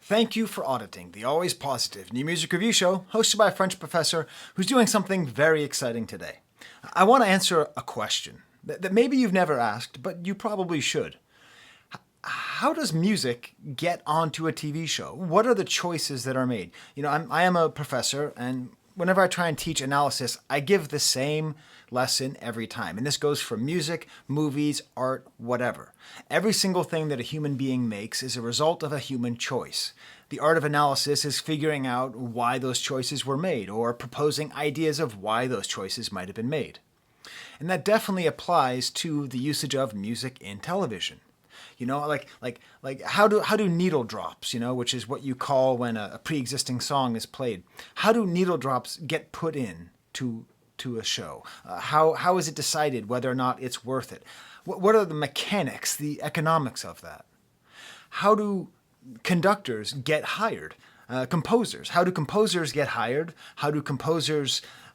Thank you for auditing the always positive new music review show hosted by a French professor who's doing something very exciting today. I want to answer a question that maybe you've never asked, but you probably should. How does music get onto a TV show? What are the choices that are made? I am a professor, and whenever I try and teach analysis, I give the same lesson every time. And this goes for music, movies, art, whatever. Every single thing that a human being makes is a result of a human choice. The art of analysis is figuring out why those choices were made, or proposing ideas of why those choices might have been made. And that definitely applies to the usage of music in television. Like how do needle drops, which is what you call when a pre-existing song is played. How do needle drops get put in to a show? How is it decided whether or not it's worth it? What are the mechanics, the economics of that? How do conductors get hired? Composers. How do composers get hired?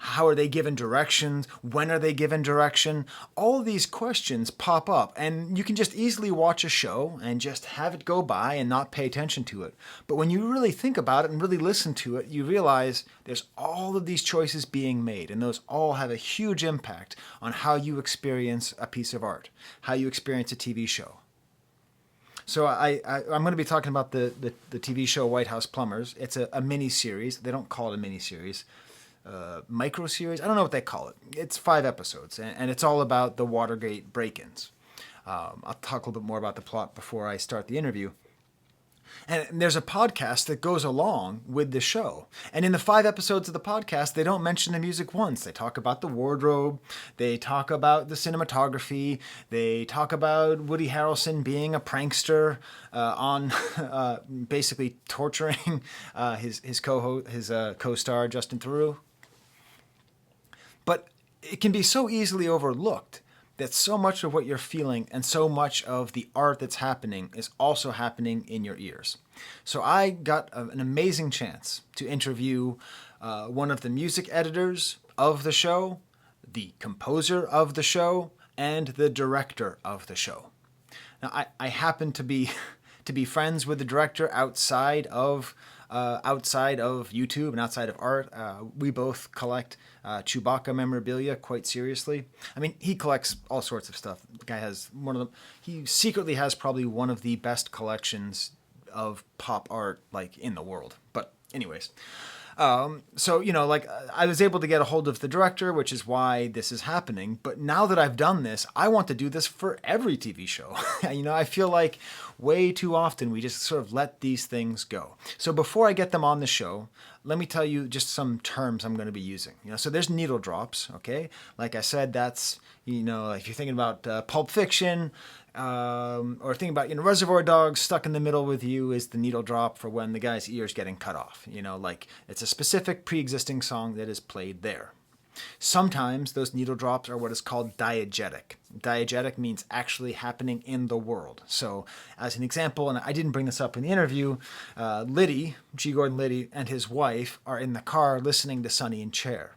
How are they given directions? When are they given direction? All of these questions pop up, and you can just easily watch a show and just have it go by and not pay attention to it. But when you really think about it and really listen to it, you realize there's all of these choices being made, and those all have a huge impact on how you experience a piece of art, how you experience a TV show. So I'm going to be talking about the TV show House Plumbers. It's a mini-series. They don't call it a mini-series. Micro-series? I don't know what they call it. It's 5 episodes, and it's all about the Watergate break-ins. I'll talk a little bit more about the plot before I start the interview. And there's a podcast that goes along with the show. And in the 5 episodes of the podcast, they don't mention the music once. They talk about the wardrobe. They talk about the cinematography. They talk about Woody Harrelson being a prankster on basically torturing his co-star, Justin Theroux. But it can be so easily overlooked that so much of what you're feeling and so much of the art that's happening is also happening in your ears. So I got an amazing chance to interview one of the music editors of the show, the composer of the show, and the director of the show. Now I happen to be friends with the director outside of YouTube and outside of art. We both collect Chewbacca memorabilia quite seriously. I mean, he collects all sorts of stuff. The guy has he secretly has probably one of the best collections of pop art in the world. But anyways, so I was able to get a hold of the director, which is why this is happening. But now that I've done this, I want to do this for every TV show. I feel like way too often we just sort of let these things go. So before I get them on the show, let me tell you just some terms I'm going to be using. So there's needle drops, okay? Like I said, that's, if you're thinking about Pulp Fiction, or thinking about, Reservoir Dogs, Stuck in the Middle with You is the needle drop for when the guy's ear's getting cut off. It's a specific pre-existing song that is played there. Sometimes those needle drops are what is called diegetic. Diegetic means actually happening in the world. So as an example, and I didn't bring this up in the interview, G. Gordon Liddy and his wife are in the car listening to Sonny and Cher.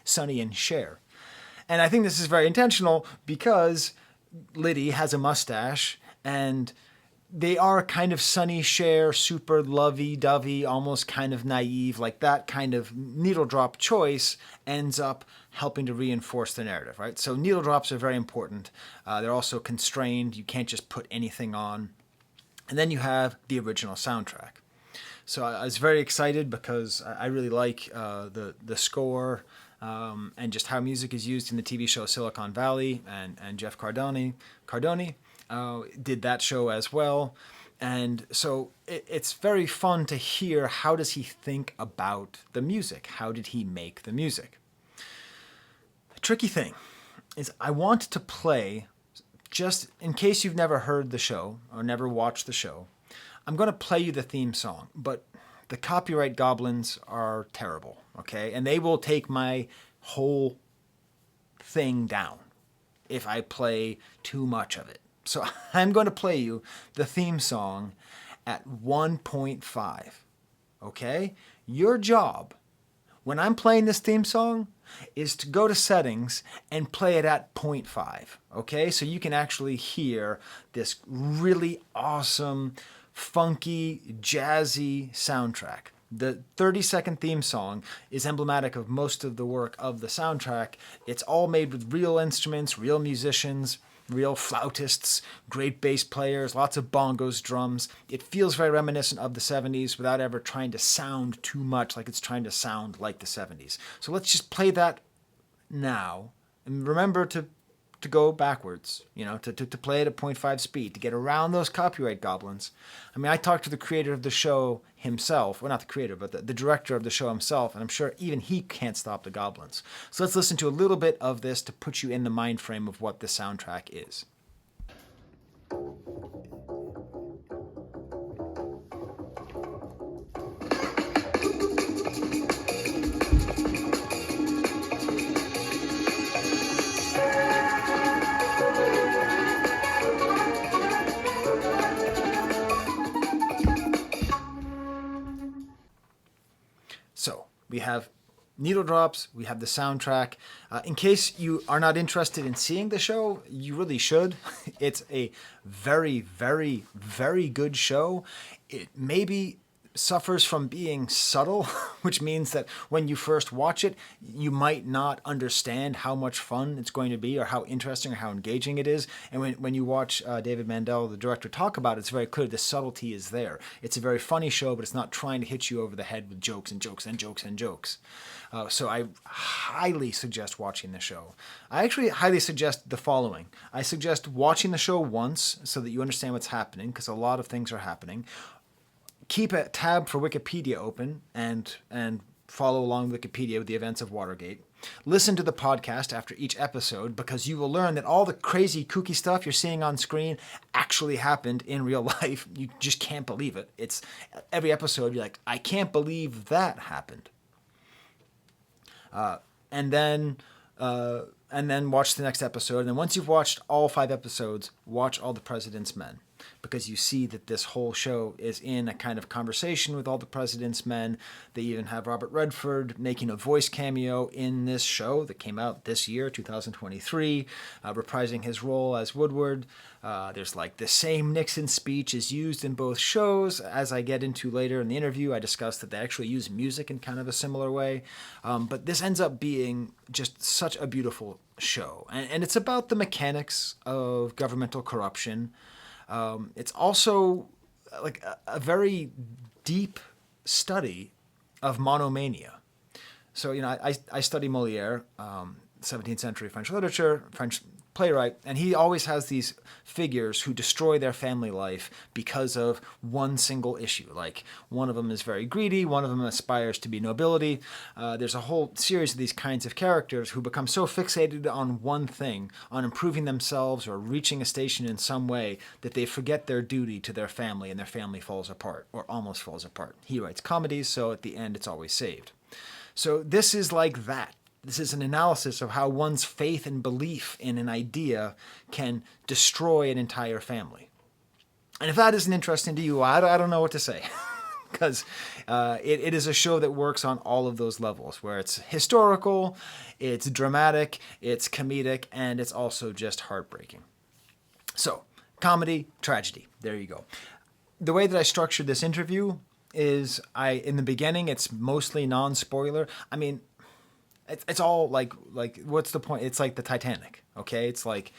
Sonny and Cher. And I think this is very intentional because Liddy has a mustache and they are kind of Sonny, Cher, super lovey-dovey, almost kind of naive, like that kind of needle drop choice ends up helping to reinforce the narrative, right? So needle drops are very important. They're also constrained. You can't just put anything on. And then you have the original soundtrack. So I was very excited because I really like the score and just how music is used in the TV show Silicon Valley, and Jeff Cardoni did that show as well. And so it's very fun to hear, how does he think about the music? How did he make the music? The tricky thing is I want to play, just in case you've never heard the show or never watched the show, I'm going to play you the theme song, but the copyright goblins are terrible, okay? And they will take my whole thing down if I play too much of it. So I'm going to play you the theme song at 1.5, okay? Your job, when I'm playing this theme song, is to go to settings and play it at 0.5, okay? So you can actually hear this really awesome funky, jazzy soundtrack. The 30-second theme song is emblematic of most of the work of the soundtrack. It's all made with real instruments, real musicians, real flautists, great bass players, lots of bongos, drums. It feels very reminiscent of the 70s without ever trying to sound too much like it's trying to sound like the 70s. So let's just play that now. And remember to go backwards, to play at a 0.5 speed, to get around those copyright goblins. I mean, I talked to the creator of the show himself, well, not the creator, but the director of the show himself, and I'm sure even he can't stop the goblins. So let's listen to a little bit of this to put you in the mind frame of what the soundtrack is. So we have needle drops, we have the soundtrack. In case you are not interested in seeing the show, you really should. It's a very, very, very good show. It maybe suffers from being subtle, which means that when you first watch it, you might not understand how much fun it's going to be or how interesting or how engaging it is. And when you watch David Mandel, the director, talk about it, it's very clear the subtlety is there. It's a very funny show, but it's not trying to hit you over the head with jokes and jokes and jokes and jokes. So I highly suggest watching the show. I actually highly suggest the following. I suggest watching the show once so that you understand what's happening, because a lot of things are happening. Keep a tab for Wikipedia open and follow along Wikipedia with the events of Watergate. Listen to the podcast after each episode, because you will learn that all the crazy, kooky stuff you're seeing on screen actually happened in real life. You just can't believe it. It's every episode you're like, I can't believe that happened. And then watch the next episode. And then once you've watched all 5 episodes, watch All the President's Men, because you see that this whole show is in a kind of conversation with all the President's Men. They even have Robert Redford making a voice cameo in this show that came out this year, 2023, reprising his role as Woodward. There's like the same Nixon speech is used in both shows. As I get into later in the interview, I discussed that they actually use music in kind of a similar way. But this ends up being just such a beautiful show. And it's about the mechanics of governmental corruption. It's also like a very deep study of monomania. So, I study Molière, 17th century French literature, French playwright, and he always has these figures who destroy their family life because of one single issue. Like, one of them is very greedy, one of them aspires to be nobility. There's a whole series of these kinds of characters who become so fixated on one thing, on improving themselves or reaching a station in some way, that they forget their duty to their family, and their family falls apart, or almost falls apart. He writes comedies, so at the end it's always saved. So this is like that. This is an analysis of how one's faith and belief in an idea can destroy an entire family. And if that isn't interesting to you, I don't know what to say. Because it is a show that works on all of those levels, where it's historical, it's dramatic, it's comedic, and it's also just heartbreaking. So, comedy, tragedy. There you go. The way that I structured this interview is in the beginning, it's mostly non-spoiler. I mean, it's all like what's the point? It's like the Titanic, okay? It's like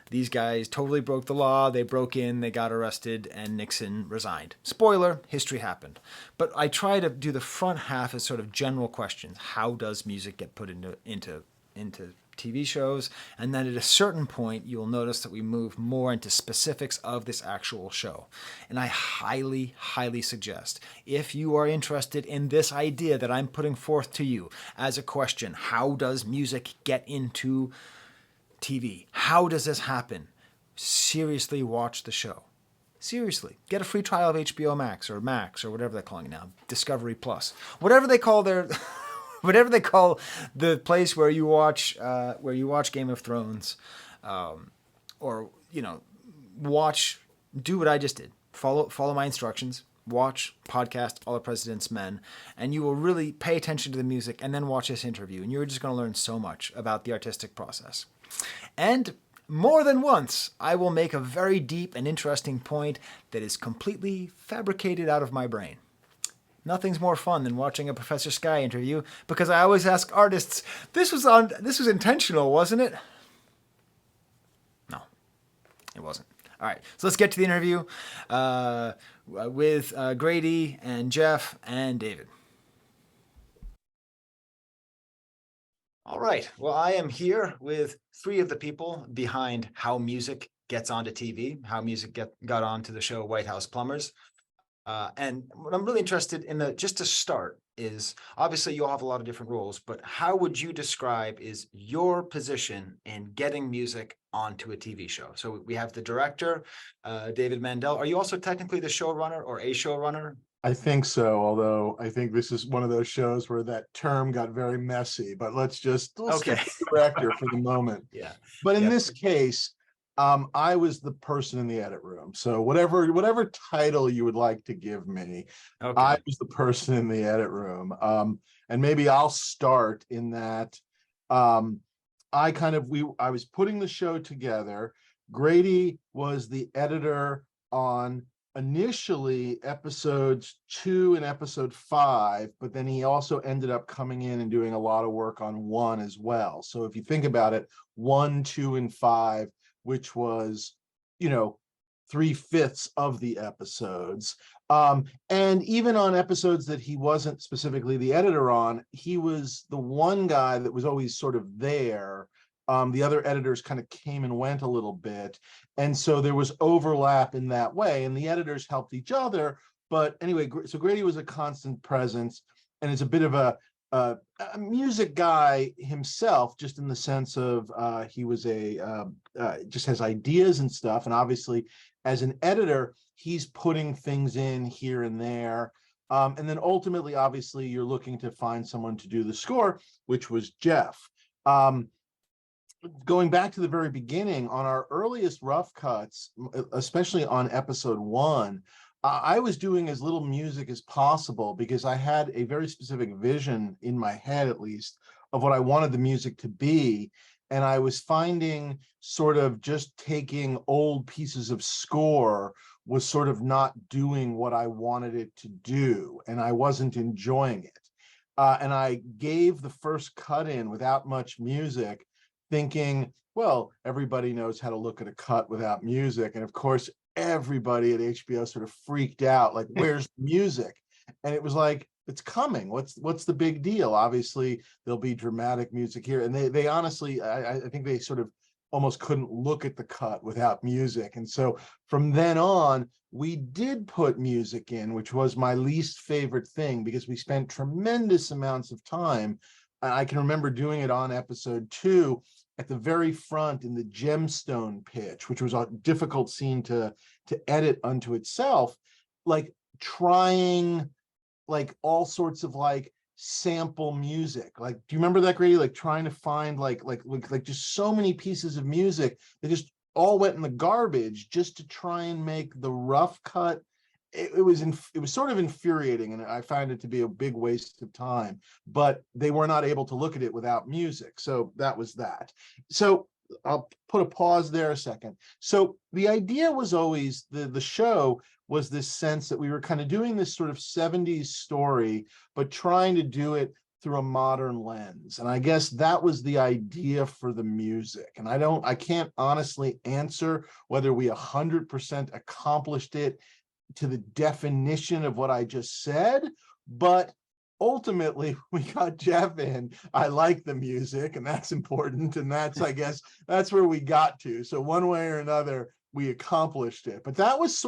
these guys totally broke the law. They broke in, they got arrested, and Nixon resigned. Spoiler, history happened. But I try to do the front half as sort of general questions. How does music get put into TV shows? And then at a certain point, you'll notice that we move more into specifics of this actual show. And I highly, highly suggest, if you are interested in this idea that I'm putting forth to you as a question, how does music get into TV? How does this happen? Seriously watch the show. Seriously. Get a free trial of HBO Max or whatever they're calling it now. Discovery Plus. Whatever they call their... Whatever they call the place where you watch Game of Thrones, or do what I just did. Follow my instructions. Watch podcast All the President's Men, and you will really pay attention to the music, and then watch this interview, and you're just going to learn so much about the artistic process. And More than once, I will make a very deep and interesting point that is completely fabricated out of my brain. Nothing's more fun than watching a Professor Sky interview because I always ask artists, this was intentional, wasn't it? No, it wasn't. All right, so let's get to the interview with Grady and Jeff and David. All right. Well, I am here with three of the people behind how music gets onto TV, how music got onto the show White House Plumbers. And what I'm really interested in, just to start, is obviously you all have a lot of different roles, but how would you describe is your position in getting music onto a TV show? So we have the director, David Mandel. Are you also technically the showrunner or a showrunner? I think so, although I think this is one of those shows where that term got very messy, but we'll Okay. stick with director for the moment. Yeah. But in Yep. this case, I was the person in the edit room. So whatever title you would like to give me, Okay. I was the person in the edit room. And maybe I'll start in that I was putting the show together. Grady was the editor on initially episodes 2 and episode 5, but then he also ended up coming in and doing a lot of work on 1 as well. So if you think about it, 1, 2, and 5, which was, 3/5 of the episodes. And even on episodes that he wasn't specifically the editor on, he was the one guy that was always sort of there. The other editors kind of came and went a little bit. And so there was overlap in that way, and the editors helped each other. But anyway, so Grady was a constant presence, and is a bit of a music guy himself, just in the sense of he was just has ideas and stuff. And obviously, as an editor, he's putting things in here and there. And then ultimately, obviously, you're looking to find someone to do the score, which was Jeff. Going back to the very beginning, on our earliest rough cuts, especially on episode 1, I was doing as little music as possible because I had a very specific vision in my head, at least, of what I wanted the music to be. And I was finding sort of just taking old pieces of score was sort of not doing what I wanted it to do, and I wasn't enjoying it. And I gave the first cut in without much music, thinking, well, everybody knows how to look at a cut without music. And of course, everybody at HBO sort of freaked out, like, where's the music? And it was like, it's coming. What's the big deal? Obviously, there'll be dramatic music here. And they honestly, I think they sort of almost couldn't look at the cut without music. And so from then on, we did put music in, which was my least favorite thing, because we spent tremendous amounts of time. I can remember doing it on episode 2 at the very front in the gemstone pitch, which was a difficult scene to edit unto itself, like trying like all sorts of like sample music. Like, do you remember that, Grady? Like trying to find like just so many pieces of music that just all went in the garbage just to try and make the rough cut. It was sort of infuriating, and I find it to be a big waste of time. But they were not able to look at it without music, so that was that. So I'll put a pause there a second. So the idea was always, the show was this sense that we were kind of doing this sort of 70s story, but trying to do it through a modern lens. And I guess that was the idea for the music. And I can't honestly answer whether we 100% accomplished it to the definition of what I just said, but ultimately we got Jeff in. I like the music, and that's important, and that's, I guess, that's where we got to. So one way or another, we accomplished it. But that was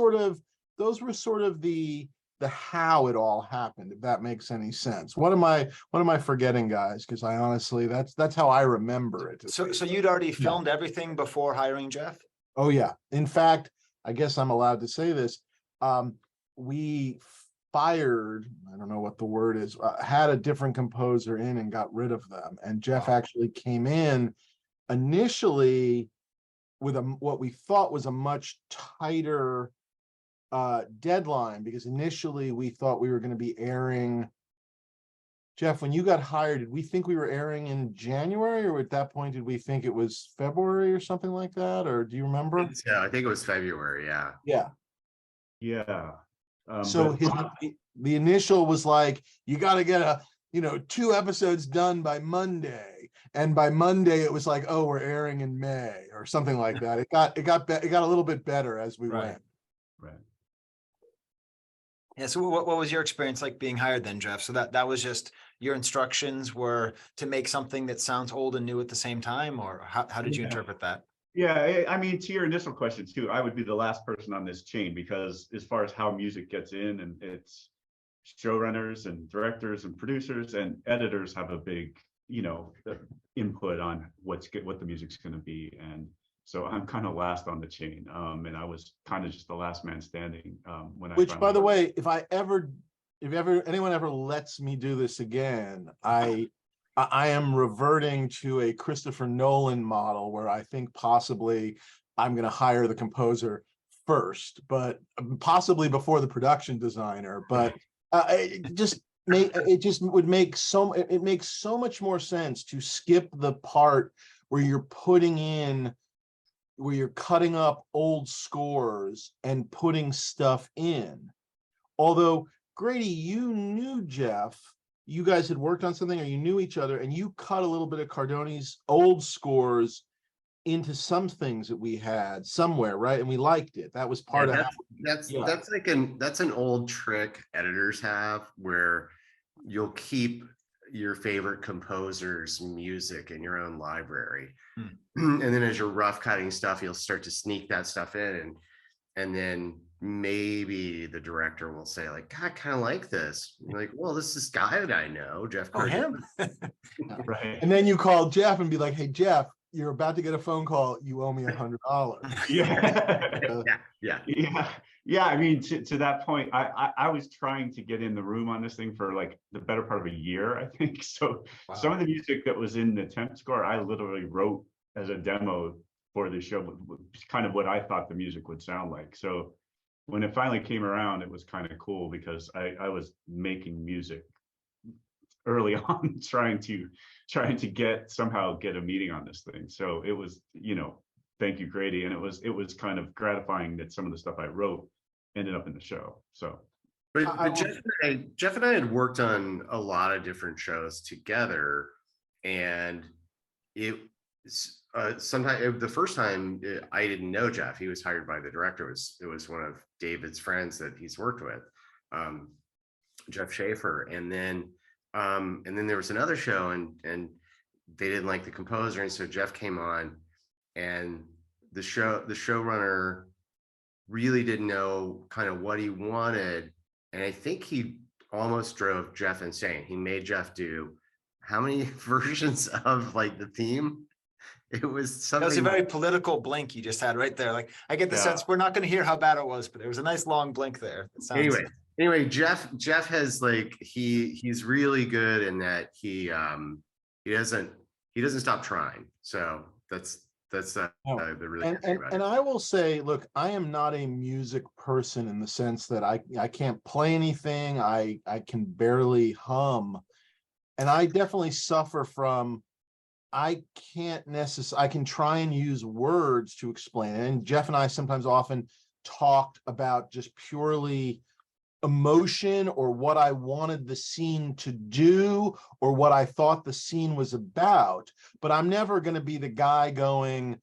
those were sort of the how it all happened, if that makes any sense. What am I forgetting, guys? Because I honestly, that's how I remember it. So you'd already filmed everything before hiring Jeff? Oh yeah. In fact, I guess I'm allowed to say this. We fired, I don't know what the word is, had a different composer in and got rid of them. And Jeff actually came in initially with what we thought was a much tighter deadline, because initially we thought we were going to be airing Jeff, when you got hired, did we think we were airing in January, or at that point did we think it was February or something like that? Or do you remember? Yeah, I think it was February. Yeah. Yeah. Yeah. So But the initial was like, you got to get 2 episodes done by Monday, and by Monday it was like, oh, we're airing in May or something like that. It got a little bit better as we went. right. Yeah. So what was your experience like being hired then, Jeff? So that was just your instructions were to make something that sounds old and new at the same time, or how did you Yeah. interpret that? Yeah, I mean, to your initial question too, I would be the last person on this chain, because as far as how music gets in, and it's showrunners and directors and producers and editors have a big, input on what the music's going to be. And so I'm kind of last on the chain. And I was kind of just the last man standing when Which, by the way, if anyone ever lets me do this again, I am reverting to a Christopher Nolan model where I think possibly I'm going to hire the composer first, but possibly before the production designer. But it makes so much more sense to skip the part where you're cutting up old scores and putting stuff in. Although, Grady, you knew Jeff, you guys had worked on something, or you knew each other, and you cut a little bit of Cardoni's old scores into some things that we had somewhere, right? And we liked it. That was part of that's an old trick editors have, where you'll keep your favorite composer's music in your own library. And then as you're rough cutting stuff, you'll start to sneak that stuff in, and then maybe the director will say, like, God, I kind of like this. You're like, well, this is guy that I know, Jeff Oh, Cardoni. him? Right. And then you call Jeff and be like, hey, Jeff, you're about to get a phone call. You owe me $100. Yeah. I mean, to that point, I was trying to get in the room on this thing for like the better part of a year, I think. So Some of the music that was in the temp score, I literally wrote as a demo for the show, kind of what I thought the music would sound like. So when it finally came around, it was kind of cool, because I was making music early on, trying to somehow get a meeting on this thing. So it was, thank you, Grady. And it was kind of gratifying that some of the stuff I wrote ended up in the show. So, but Jeff and I had worked on a lot of different shows together, and it sometimes the first time I didn't know Jeff. He was hired by the director. It was one of David's friends that he's worked with, Jeff Schaefer, and then there was another show, and they didn't like the composer, and so Jeff came on, and the showrunner really didn't know kind of what he wanted, and I think he almost drove Jeff insane. He made Jeff do how many versions of like the theme? It was something. That was a very political blink you just had right there. Like, I get the sense we're not going to hear how bad it was, but there was a nice long blink there. Anyway, Jeff has like, he's really good in that he doesn't stop trying. So that's the really good thing about it. And I will say, look, I am not a music person in the sense that I can't play anything. I can barely hum, and I definitely suffer from, I can try and use words to explain it. And Jeff and I sometimes often talked about just purely emotion, or what I wanted the scene to do, or what I thought the scene was about. But I'm never going to be the guy going,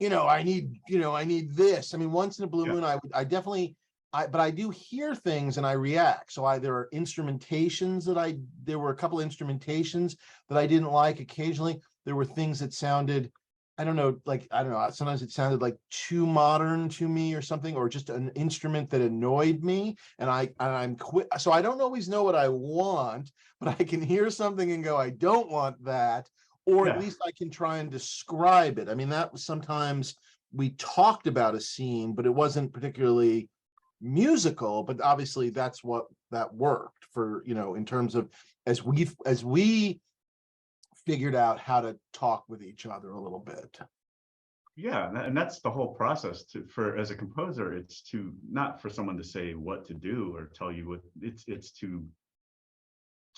I need this. I mean, once in a blue moon, but I do hear things and I react. So there are instrumentations there were a couple instrumentations that I didn't like. Occasionally there were things that sounded, sometimes it sounded like too modern to me or something, or just an instrument that annoyed me. And I'm quick. So I don't always know what I want, but I can hear something and go, I don't want that. Or at least I can try and describe it. I mean, that was sometimes we talked about a scene, but it wasn't particularly musical, but obviously that's what that worked for, in terms of as we figured out how to talk with each other a little bit. Yeah, and that's the whole process as a composer. It's not for someone to say what to do or tell you what, it's to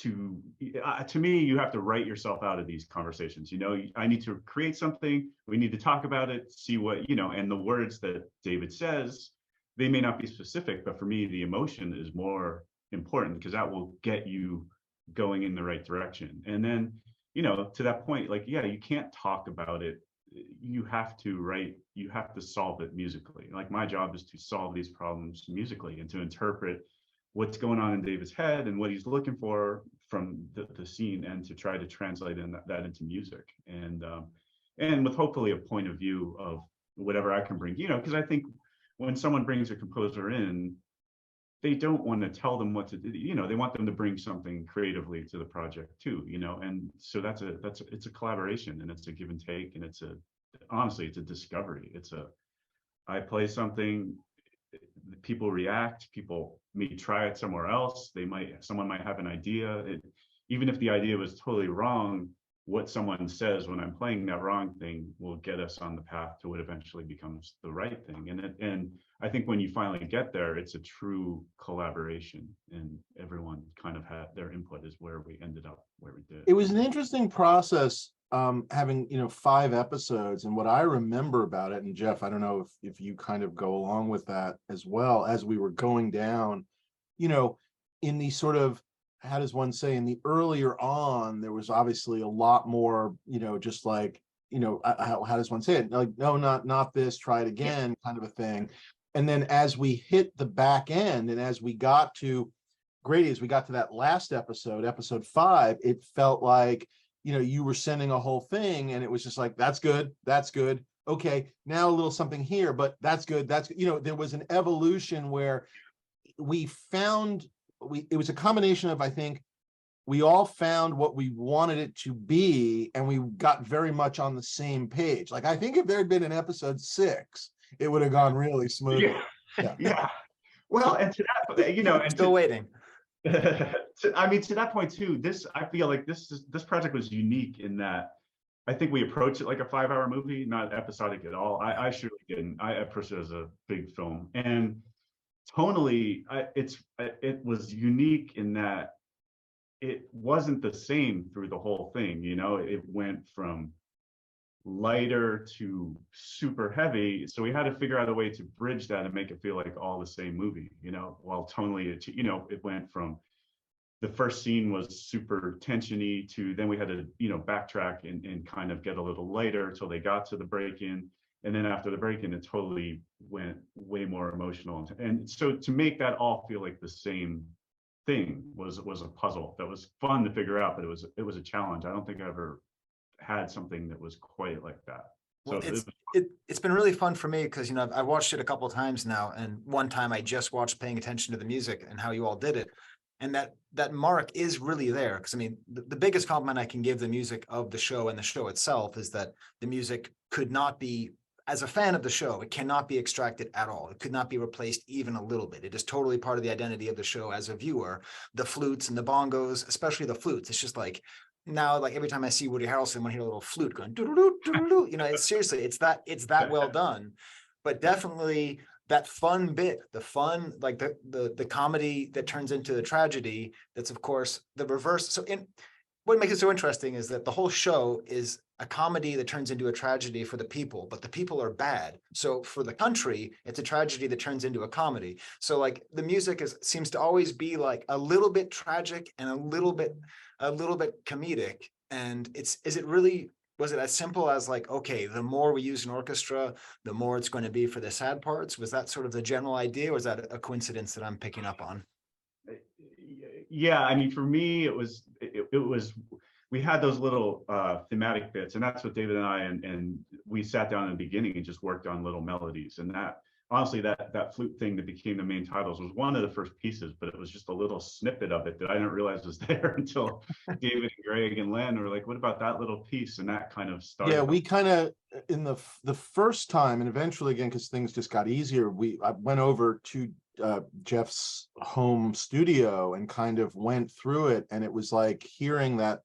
to me, you have to write yourself out of these conversations. I need to create something. We need to talk about it, see what, and the words that David says, they may not be specific, but for me, the emotion is more important because that will get you going in the right direction. And then, to that point, like, yeah, you can't talk about it. You have to solve it musically. Like, my job is to solve these problems musically and to interpret what's going on in David's head and what he's looking for from the scene, and to try to translate that into music, and with hopefully a point of view of whatever I can bring, because I think when someone brings a composer in, they don't want to tell them what to do, they want them to bring something creatively to the project too, and so it's a collaboration, and it's a give and take, and honestly it's a discovery. I play something, people react, people may try it somewhere else, someone might have an idea. Even if the idea was totally wrong, what someone says when I'm playing that wrong thing will get us on the path to what eventually becomes the right thing. And I think when you finally get there, it's a true collaboration, and everyone kind of had their input is where we ended up where we did. It was an interesting process, having 5 episodes, and what I remember about it, and Jeff, I don't know if you kind of go along with that as well, as we were going down, in the sort of, how does one say, in the earlier on, there was obviously a lot more, just like, how does one say it, like, no, not this, try it again, kind of a thing. And then as we hit the back end, and as we got to Grady, as we got to that last episode 5, it felt like, you were sending a whole thing, and it was just like, that's good. Okay, now a little something here, but that's good. There was an evolution where it was a combination of, I think, we all found what we wanted it to be, and we got very much on the same page. Like, I think if there had been an episode 6, it would have gone really smoothly. Yeah. Well, and to that, and Still waiting. To that point too, I feel like this project was unique in that I think we approached it like a 5-hour movie, not episodic at all. I surely didn't. I approached it as a big film, and tonally, it was unique in that it wasn't the same through the whole thing. It went from lighter to super heavy, so we had to figure out a way to bridge that and make it feel like all the same movie, while tonally it went from, the first scene was super tensiony to, then we had to backtrack and kind of get a little lighter till they got to the break-in, and then after the break-in it totally went way more emotional, and so to make that all feel like the same thing was a puzzle that was fun to figure out, but it was a challenge. I don't think I ever had something that was quite like that. Well, it's been really fun for me because I watched it a couple of times now, and one time I just watched paying attention to the music and how you all did it, and that mark is really there. Because the biggest compliment I can give the music of the show and the show itself is that the music could not be, as a fan of the show, it cannot be extracted at all. It could not be replaced even a little bit. It is totally part of the identity of the show as a viewer. The flutes and the bongos, especially the flutes, it's just like, now, like, every time I see Woody Harrelson, I hear a little flute going doo-doo-doo, doo-doo-doo. It's seriously, it's that well done. But definitely that fun bit, the fun, like the comedy that turns into the tragedy, that's of course the reverse. So what makes it so interesting is that the whole show is a comedy that turns into a tragedy for the people, but the people are bad. So for the country, it's a tragedy that turns into a comedy. So like the music seems to always be like a little bit tragic and a little bit comedic. And was it as simple as like, okay, the more we use an orchestra, the more it's going to be for the sad parts? Was that sort of the general idea, or was that a coincidence that I'm picking up on? Yeah, for me, it was we had those little thematic bits, and that's what David and I and we sat down in the beginning and just worked on little melodies. And that, honestly, that flute thing that became the main titles was one of the first pieces, but it was just a little snippet of it that I didn't realize was there until David and Greg and Len were like, what about that little piece? And that kind of started. Yeah, we kind of, in the first time, and eventually again, because things just got easier, I went over to Jeff's home studio and kind of went through it, and it was like hearing that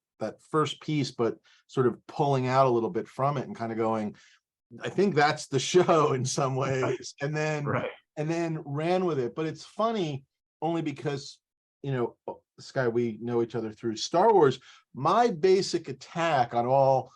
first piece, but sort of pulling out a little bit from it and kind of going, I think that's the show in some ways, and then ran with it. But it's funny only because Sky, we know each other through Star Wars. My basic attack on all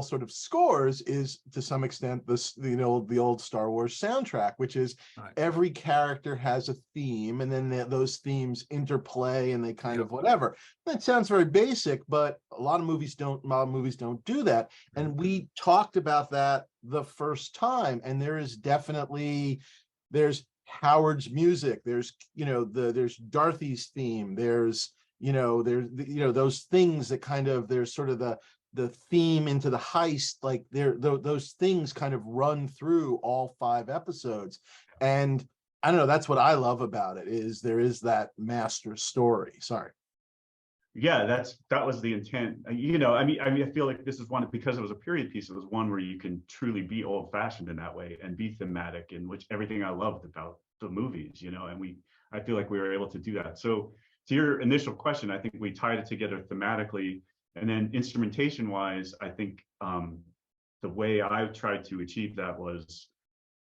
sort of scores is, to some extent, the old Star Wars soundtrack, which is Right. every character has a theme, and then those themes interplay, and they kind of whatever. That sounds very basic, but a lot of movies don't do that. And we talked about that the first time, and there's Howard's music, there's Dorothy's theme, there's those things that kind of, there's sort of the theme into the heist, like those things kind of run through all 5 episodes. And I don't know, that's what I love about it, is there is that master story. Sorry. Yeah, that was the intent. I feel like this is one, because it was a period piece, it was one where you can truly be old fashioned in that way and be thematic, in which everything I loved about the movies, and I feel like we were able to do that. So to your initial question, I think we tied it together thematically, and then instrumentation wise, I think the way I tried to achieve that was,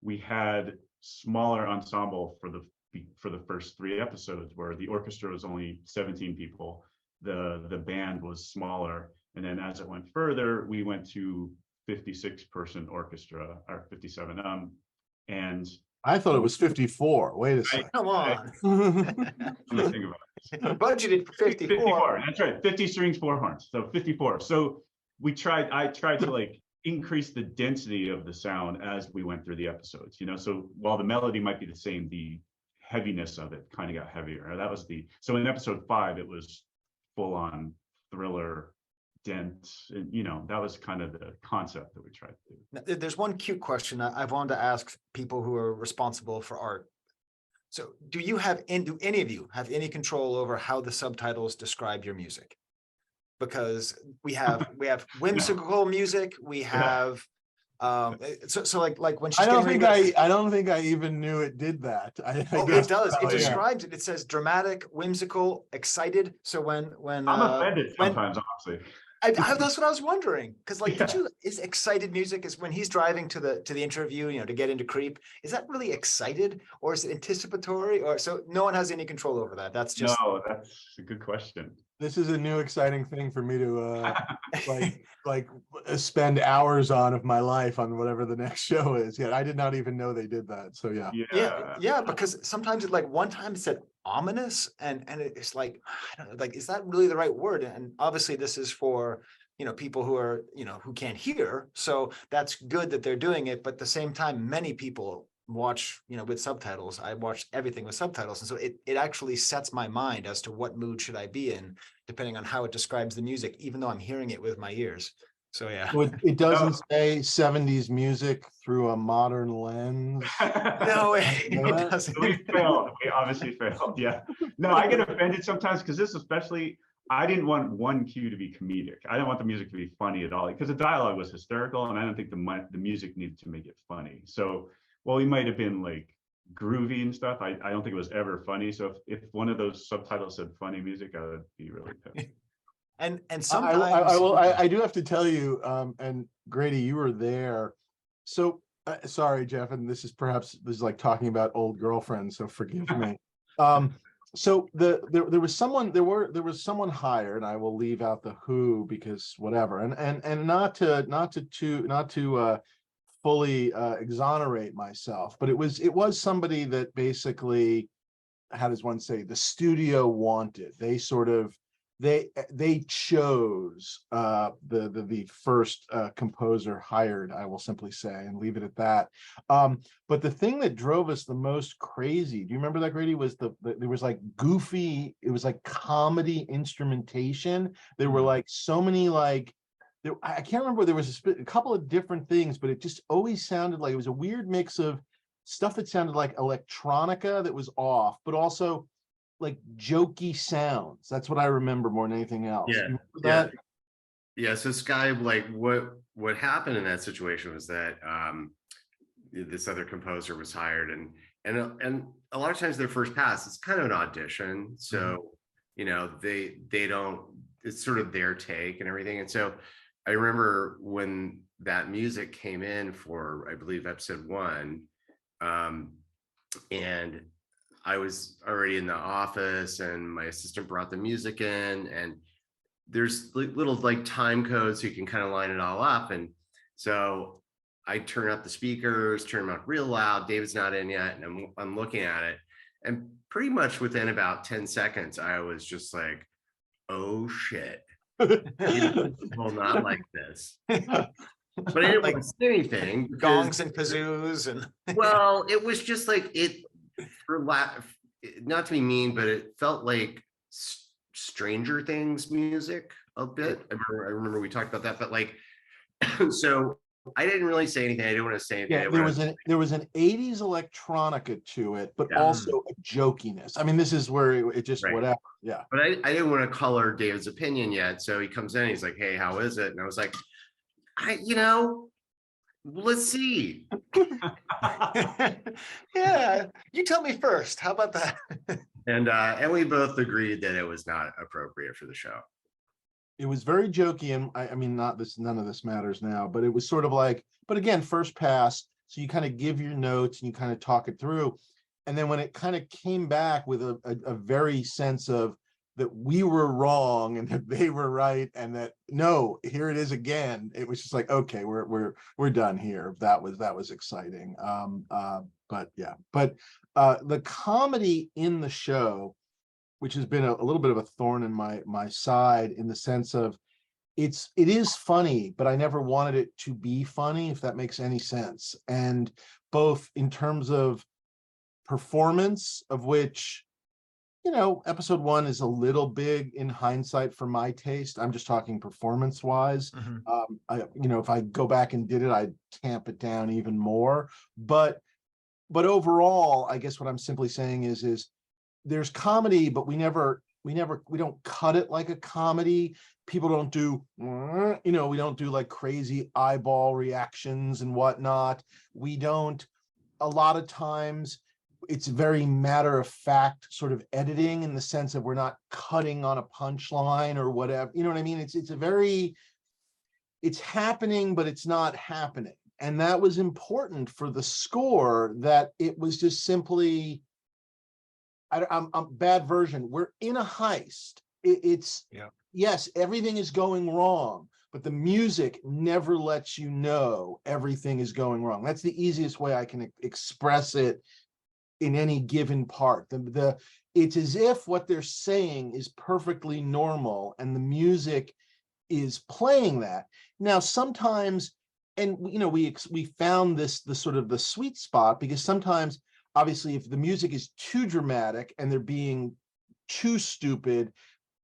we had smaller ensemble for the first 3 episodes, where the orchestra was only 17 people. The band was smaller, and then as it went further, we went to 56-person orchestra, or 57. And I thought it was 54. Wait a second. Come on. I'm gonna think about it. Budgeted for 54. 54. That's right. 50 strings, 4 horns. So 54. So I tried to like increase the density of the sound as we went through the episodes. So while the melody might be the same, the heaviness of it kind of got heavier. So in episode 5, it was full on thriller, dense, and that was kind of the concept that we tried to do. Now, there's one cute question I've wanted to ask people who are responsible for art. So do any of you have any control over how the subtitles describe your music? Because we have whimsical music, we have so like when she's I don't think I even knew it did that. It does. It describes it. It says dramatic, whimsical, excited. So when I'm offended sometimes, honestly. That's what I was wondering, because is excited music, is when he's driving to the interview, to get into Creep, is that really excited, or is it anticipatory, or so no one has any control over that? That's a good question. This is a new exciting thing for me to spend hours of my life on whatever the next show is. Yeah, I did not even know they did that. So yeah, because sometimes one time it said ominous, and it's like, I don't know, like, is that really the right word? And obviously this is for people who are who can't hear, so that's good that they're doing it, but at the same time, many people watch with subtitles. I watch everything with subtitles, and so it actually sets my mind as to what mood should I be in, depending on how it describes the music, even though I'm hearing it with my ears. So yeah. It doesn't say 70s music through a modern lens. No, it doesn't. We failed. We obviously failed. Yeah. No, I get offended sometimes, because this especially, I didn't want one cue to be comedic. I didn't want the music to be funny at all, because the dialogue was hysterical, and I don't think the music needed to make it funny. So while we might have been like groovy and stuff, I don't think it was ever funny. So if one of those subtitles said funny music, I would be really pissed. And sometimes I do have to tell you, and Grady, you were there. So sorry, Jeff, and this is like talking about old girlfriends, so forgive me. So there was someone hired. I will leave out the who, because whatever, and not to fully exonerate myself, but it was somebody that basically, how does one say, the studio wanted. They chose the first composer hired, I will simply say, and leave it at that. But the thing that drove us the most crazy, do you remember that, Grady, was there was like goofy, it was like comedy instrumentation. There were like so many I can't remember, there was a couple of different things, but it just always sounded like it was a weird mix of stuff that sounded like electronica that was off, but also like jokey sounds. That's what I remember more than anything else. Yeah. So Sky, like what happened in that situation was that this other composer was hired, and a lot of times their first pass, it's kind of an audition. So they don't, it's sort of their take and everything. And so I remember when that music came in for, I believe, episode 1, and I was already in the office and my assistant brought the music in, and there's little like time codes so you can kind of line it all up. And so I turn up the speakers, turn them up real loud. David's not in yet, and I'm looking at it, and pretty much within about 10 seconds, I was just like, "Oh shit, people will not like this." But I didn't Like want to say anything because, gongs and kazoos and well, it was just like it, not to be mean, but it felt like Stranger Things music a bit. I remember we talked about that, but like, so I didn't really say anything. I didn't want to say anything. Yeah, there was an 80s electronica to it, but Yeah. also a jokiness. I mean, this is where it just Right. whatever. Yeah. But I didn't want to color David's opinion yet. So he comes in, he's like, "Hey, how is it?" And I was like, let's see. yeah, you tell me first. How about that? And we both agreed that it was not appropriate for the show. It was very jokey, and I mean, none of this matters now, but it was sort of like, but again, first pass. So you kind of give your notes and you kind of talk it through. And then when it kind of came back with a very sense of that we were wrong and that they were right, and that no, here it is again. It was just like, okay, we're done here. That was exciting. But yeah, but the comedy in the show, which has been a little bit of a thorn in my side, in the sense of it is funny, but I never wanted it to be funny, if that makes any sense. And both in terms of performance, of which, episode 1 is a little big in hindsight for my taste. I'm just talking performance wise. If I go back and did it, I'd tamp it down even more. But overall, I guess what I'm simply saying is there's comedy, but we don't cut it like a comedy. People don't do, we don't do like crazy eyeball reactions and whatnot. We don't, a lot of times it's very matter of fact sort of editing, in the sense of we're not cutting on a punchline or whatever. You know what I mean? It's happening, but it's not happening. And that was important for the score, that it was just simply, I'm bad version. We're in a heist. Yes, everything is going wrong, but the music never lets you know everything is going wrong. That's the easiest way I can express it in any given part. It's as if what they're saying is perfectly normal and the music is playing that. Now, sometimes, and we found the sort of the sweet spot, because sometimes, obviously, if the music is too dramatic and they're being too stupid,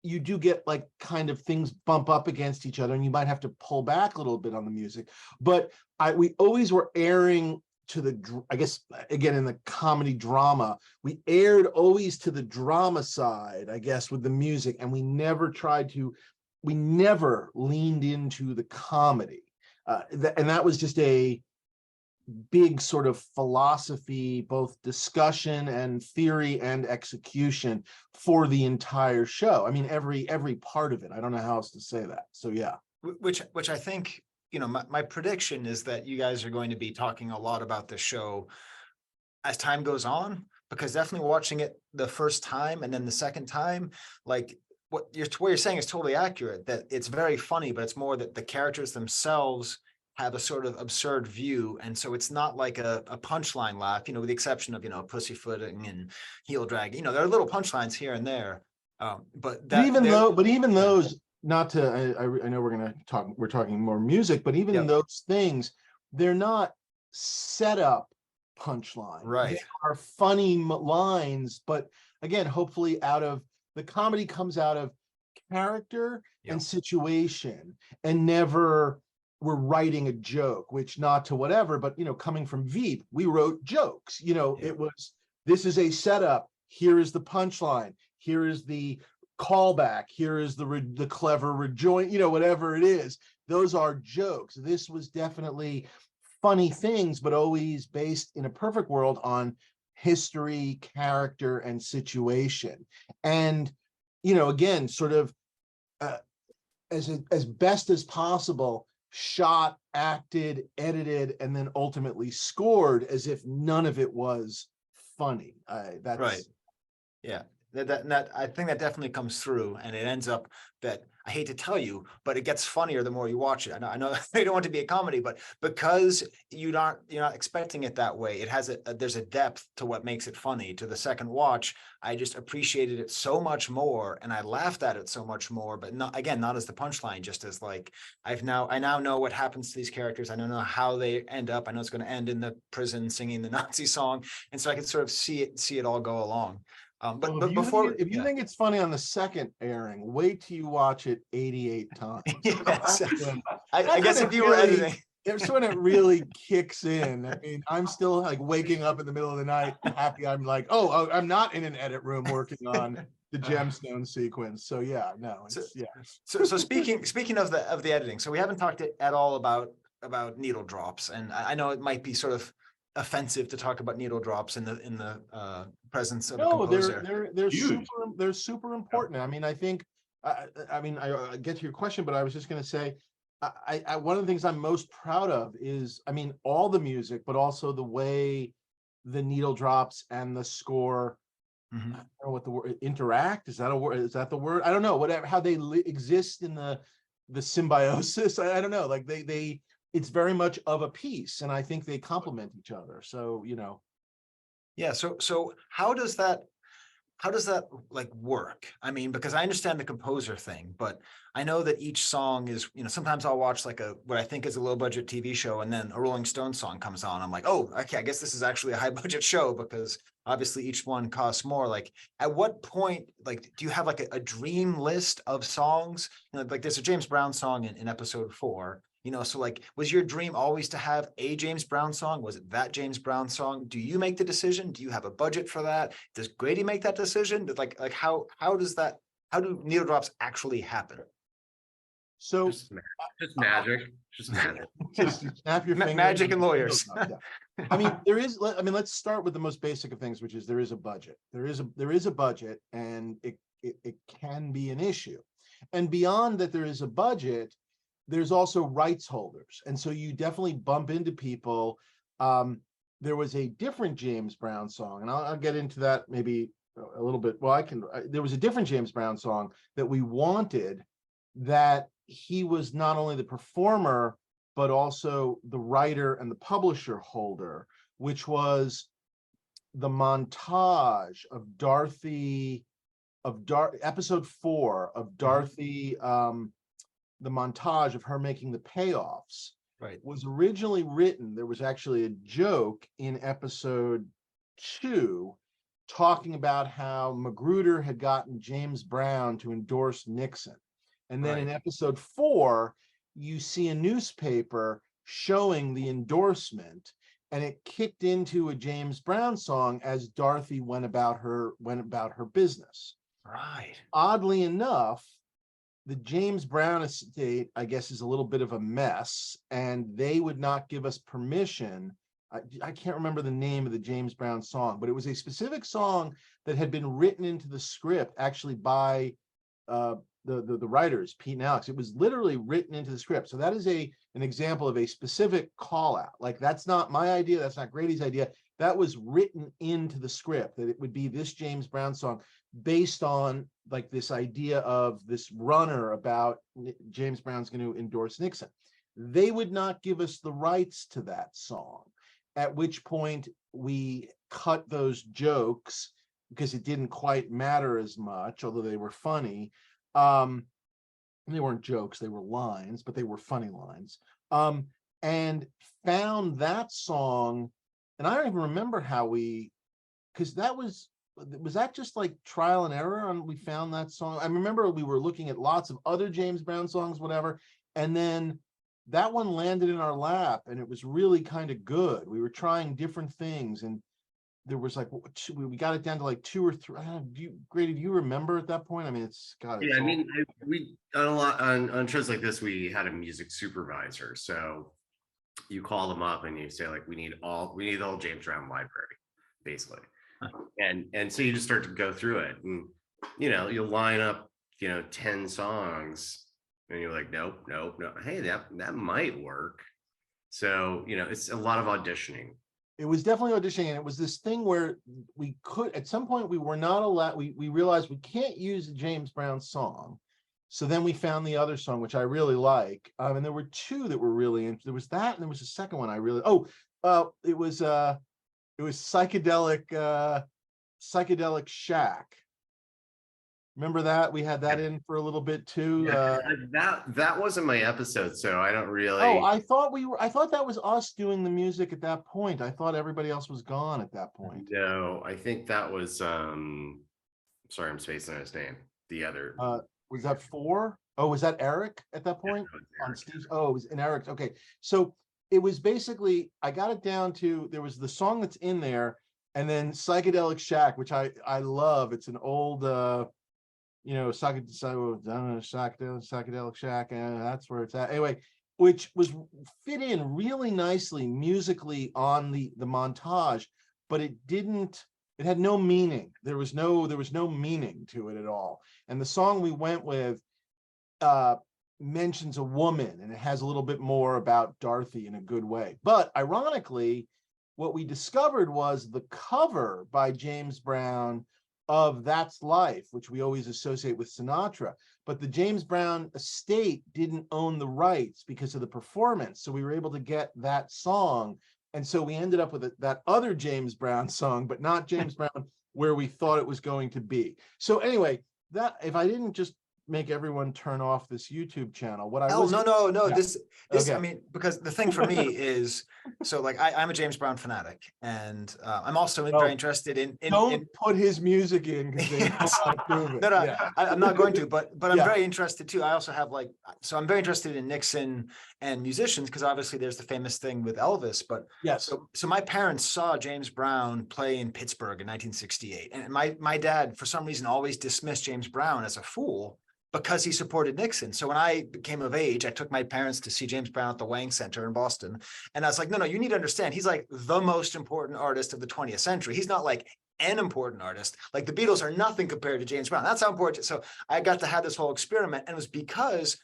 you do get like kind of things bump up against each other, and you might have to pull back a little bit on the music. But we always were airing to I guess, again, in the comedy drama, we aired always to the drama side, I guess, with the music, and we never leaned into the comedy. And that was just a big sort of philosophy, both discussion and theory and execution, for the entire show. I mean, every part of it. I don't know how else to say that. So yeah. Which I think, my prediction is that you guys are going to be talking a lot about the show as time goes on, because definitely watching it the first time and then the second time, like what you're saying is totally accurate, that it's very funny, but it's more that the characters themselves have a sort of absurd view. And so it's not like a punchline laugh, with the exception of, pussyfooting and heel dragging, there are little punchlines here and there. But even those, not to, I know we're talking more music, but even those things, they're not set up punchline. Right. They are funny lines, but again, hopefully the comedy comes out of character and situation, and never we're writing a joke, which, not to whatever, but coming from Veep, we wrote jokes. It was, this is a setup, here is the punchline, here is the callback, here is the clever rejoin, whatever it is, those are jokes. This was definitely funny things, but always based, in a perfect world, on history, character, and situation. And again, sort of as best as possible, shot, acted, edited, and then ultimately scored as if none of it was funny. That's Right. Yeah, that I think that definitely comes through, and it ends up that I hate to tell you, but it gets funnier the more you watch it. I know you don't want it to be a comedy, but because you're not expecting it that way, it has there's a depth to what makes it funny. To the second watch, I just appreciated it so much more, and I laughed at it so much more. But not as the punchline, just as like I now know what happens to these characters. I know how they end up. I know it's going to end in the prison singing the Nazi song, and so I can sort of see it all go along. well, But before, if you think it's funny on the second airing, wait till you watch it 88 times. yes, When- I guess if you were really- editing, It's when it really kicks in. I mean, I'm still like waking up in the middle of the night, happy. I'm like, oh, I'm not in an edit room working on the gemstone sequence. So yeah, no, it's yeah. so speaking of the editing, so we haven't talked at all about needle drops, and I know it might be sort of offensive to talk about needle drops in the presence of a No, composer. Huge. they're super important. I mean, I think I get to your question, but I was just going to say, one of the things I'm most proud of is, I mean, all the music, but also the way the needle drops and the score. Mhm. I don't know what the word interact is. That a word? Is that the word? I don't know. Whatever, how they exist in the symbiosis. I don't know. Like they it's very much of a piece, and I think they complement each other. So Yeah. So how does that like work? I mean, because I understand the composer thing, but I know that each song is, sometimes I'll watch like what I think is a low budget TV show, and then a Rolling Stones song comes on. I'm like, oh, okay, I guess this is actually a high budget show, because obviously each one costs more. Like, at what point, like, do you have like a dream list of songs? Like there's a James Brown song in episode 4. So like, was your dream always to have a James Brown song? Was it that James Brown song? Do you make the decision? Do you have a budget for that? Does Grady make that decision? Like how do needle drops actually happen? so Just magic. Just magic. just snap your fingers. Magic and lawyers. Yeah. I mean, let's start with the most basic of things, which is there is a budget. There is a budget, and it can be an issue. And beyond that, there is a budget, there's also rights holders. And so you definitely bump into people. There was a different James Brown song, and I'll get into that maybe a little bit. Well, there was a different James Brown song that we wanted, that he was not only the performer, but also the writer and the publisher holder, which was the montage of episode 4 of Dorothy, the montage of her making the payoffs, Right. was originally written. There was actually a joke in episode 2 talking about how Magruder had gotten James Brown to endorse Nixon. And then in episode 4, you see a newspaper showing the endorsement, and it kicked into a James Brown song as Dorothy went about her business. Right. Oddly enough, the James Brown estate, I guess, is a little bit of a mess, and they would not give us permission. I can't remember the name of the James Brown song, but it was a specific song that had been written into the script, actually by the writers, Pete and Alex. It was literally written into the script. So that is an example of a specific call out. Like, that's not my idea. That's not Grady's idea. That was written into the script, that it would be this James Brown song based on like this idea of this runner about James Brown's going to endorse Nixon. They would not give us the rights to that song, at which point we cut those jokes because it didn't quite matter as much, although they were funny. They weren't jokes, they were lines, but they were funny lines. And found that song, and I don't even remember how because was that just like trial and error, and we found that song? I remember we were looking at lots of other James Brown songs, whatever, and then that one landed in our lap, and it was really kind of good. We were trying different things, and there was like, we got it down to like 2 or 3. Grady, do you remember at that point? I mean, Yeah, I mean, we on a lot on shows like this, we had a music supervisor. So you call them up and you say, like, we need the whole James Brown library, basically. And so you just start to go through it, and you'll line up 10 songs, and you're like, nope, hey, that might work. So it's a lot of auditioning. It was definitely auditioning, and it was this thing where we could, at some point, we were not allowed. We realized we can't use the James Brown song, so then we found the other song, which I really like. And there were two that were really interesting. There was that, and there was a second one I really. It was psychedelic Shack. Remember that? We had that in for a little bit too. Yeah, that wasn't my episode, so I don't really. Oh, I thought that was us doing the music at that point. I thought everybody else was gone at that point. No, I think that was sorry, I'm spacing on his name. The other Was that 4? Oh, was that Eric at that point? Yeah, On Eric. Steve's, oh, it was in Eric's. Okay. So it was basically, I got it down to, there was the song that's in there, and then Psychedelic Shack, which I love. It's an old psychedelic Shack, and that's where it's at. Anyway, which was fit in really nicely musically on the montage, but it had no meaning. There was no meaning to it at all. And the song we went with mentions a woman, and it has a little bit more about Dorothy in a good way. But ironically, what we discovered was the cover by James Brown of That's Life, which we always associate with Sinatra, but the James Brown estate didn't own the rights because of the performance. So we were able to get that song. And so we ended up with that other James Brown song, but not James Brown where we thought it was going to be. So anyway, that, if I didn't just make everyone turn off this YouTube channel, what I Oh, was no. Yeah. This Okay. I mean, because the thing for me is, so like I'm a James Brown fanatic, and I'm also very interested in don't put his music in because they Yes. don't approve it. No, Yeah. I'm not going to, but I'm Yeah. very interested too. I also have so I'm very interested in Nixon and musicians, because obviously there's the famous thing with Elvis. But Yes. so my parents saw James Brown play in Pittsburgh in 1968, and my dad, for some reason, always dismissed James Brown as a fool because he supported Nixon. So when I became of age, I took my parents to see James Brown at the Wang Center in Boston. And I was like, no, you need to understand, he's like the most important artist of the 20th century. He's not like an important artist. Like the Beatles are nothing compared to James Brown. That's how important. So I got to have this whole experiment, and it was because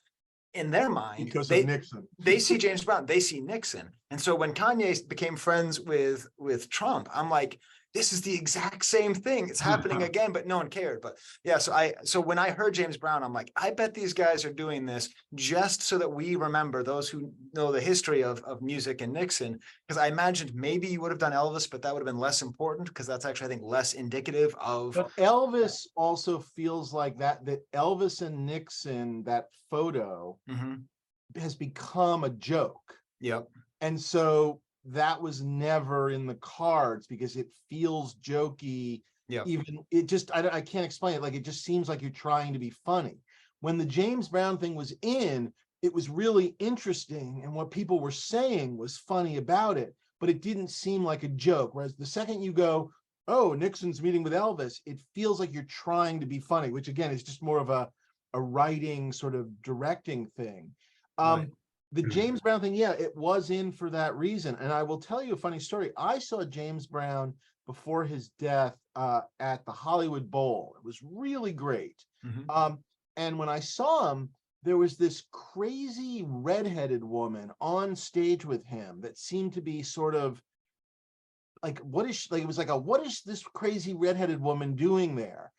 in their mind, Because of Nixon. they see James Brown, they see Nixon. And so when Kanye became friends with Trump, I'm like, this is the exact same thing. It's happening again, but no one cared. But yeah, so when I heard James Brown, I'm like, I bet these guys are doing this just so that we remember, those who know the history of music and Nixon. Because I imagined maybe you would have done Elvis, but that would have been less important, because that's actually, I think, less indicative of. But Elvis also feels like that Elvis and Nixon, that photo has become a joke. Yep. And so that was never in the cards because it feels jokey. Yeah. Even it just, I can't explain it. Like, it just seems like you're trying to be funny. When the James Brown thing was in, it was really interesting, and what people were saying was funny about it, but it didn't seem like a joke. Whereas the second you go, oh, Nixon's meeting with Elvis, it feels like you're trying to be funny, which again is just more of a writing sort of directing thing. Right. The James Brown thing, yeah, it was in for that reason. And I will tell you a funny story. I saw James Brown before his death at the Hollywood Bowl. It was really great. And when I saw him, there was this crazy redheaded woman on stage with him that seemed to be sort of like, what is she, like, it was like what is this crazy redheaded woman doing there?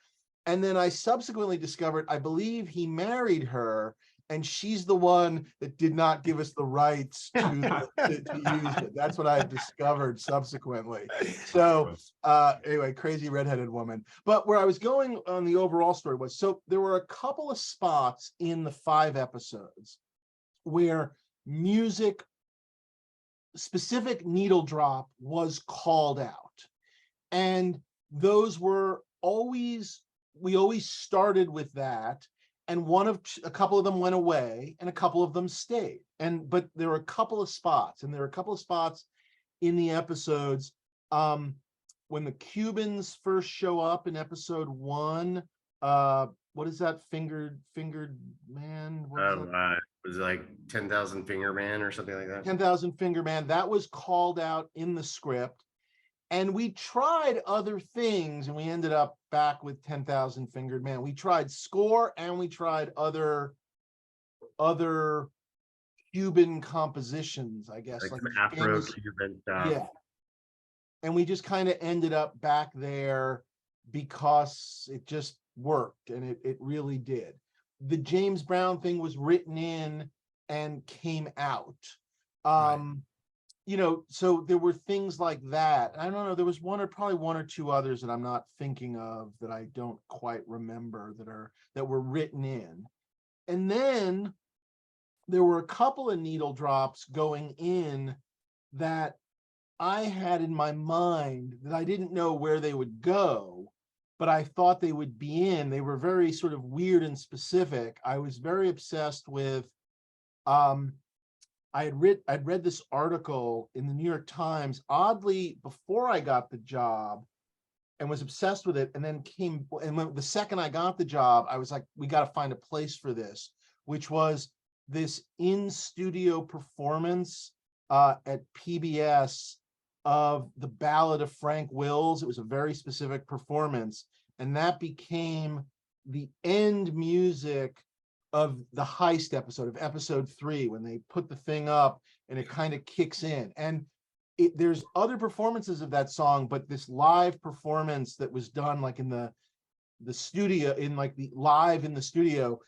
And then I subsequently discovered, I believe he married her, and she's the one that did not give us the rights to use it. That's what I've discovered subsequently. So anyway, crazy redheaded woman. But where I was going on the overall story was, so there were a couple of spots in the 5 episodes where music, specific needle drop, was called out. And those were always, we always started with that. And a couple of them went away, and a couple of them stayed. But there were a couple of spots, in the episodes. When the Cubans first show up in episode 1, what is that? Fingered Man? Was it like 10,000 Finger Man or something like that? 10,000 Finger Man. That was called out in the script. And we tried other things, and we ended up back with 10,000 Fingered Man. We tried score, and we tried other Cuban compositions, I guess, Like like some Afro-Cuban stuff. yeah. And we just kind of ended up back there because it just worked, and it really did. The James Brown thing was written in and came out. You know, so there were things like that. I don't know, there was probably one or two others that I'm not thinking of, that I don't quite remember, that were written in. And then there were a couple of needle drops going in that I had in my mind that I didn't know where they would go, but I thought they would be in. They were very sort of weird and specific. I was very obsessed with, I'd read this article in the New York Times, oddly, before I got the job, and was obsessed with it. And then the second I got the job, I was like, we got to find a place for this, which was this in-studio performance at PBS of the Ballad of Frank Wills. It was a very specific performance, and that became the end music of the heist episode, of episode 3, when they put the thing up and it kind of kicks in. And there's other performances of that song, but this live performance that was done like in the studio, in like the live in the studio,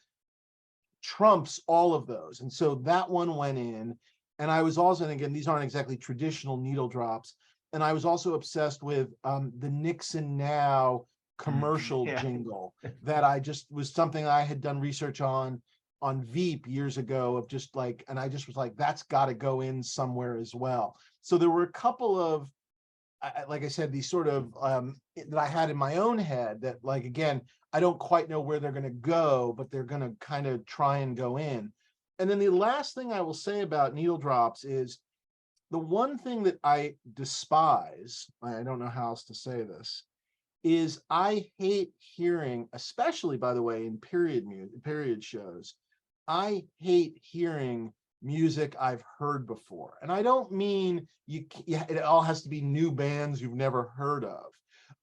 trumps all of those. And so that one went in. And I was also, and again, these aren't exactly traditional needle drops, and I was also obsessed with the Nixon Now commercial jingle that I just was something I had done research on Veep years ago, of just like, and I just was like, that's got to go in somewhere as well. So there were a couple of, like I said, these sort of that I had in my own head that, like, again, I don't quite know where they're going to go, but they're going to kind of try and go in. And then the last thing I will say about needle drops is, the one thing that I despise, I don't know how else to say this, is I hate hearing, especially, by the way, in period shows, I hate hearing music I've heard before. And I don't mean it all has to be new bands you've never heard of.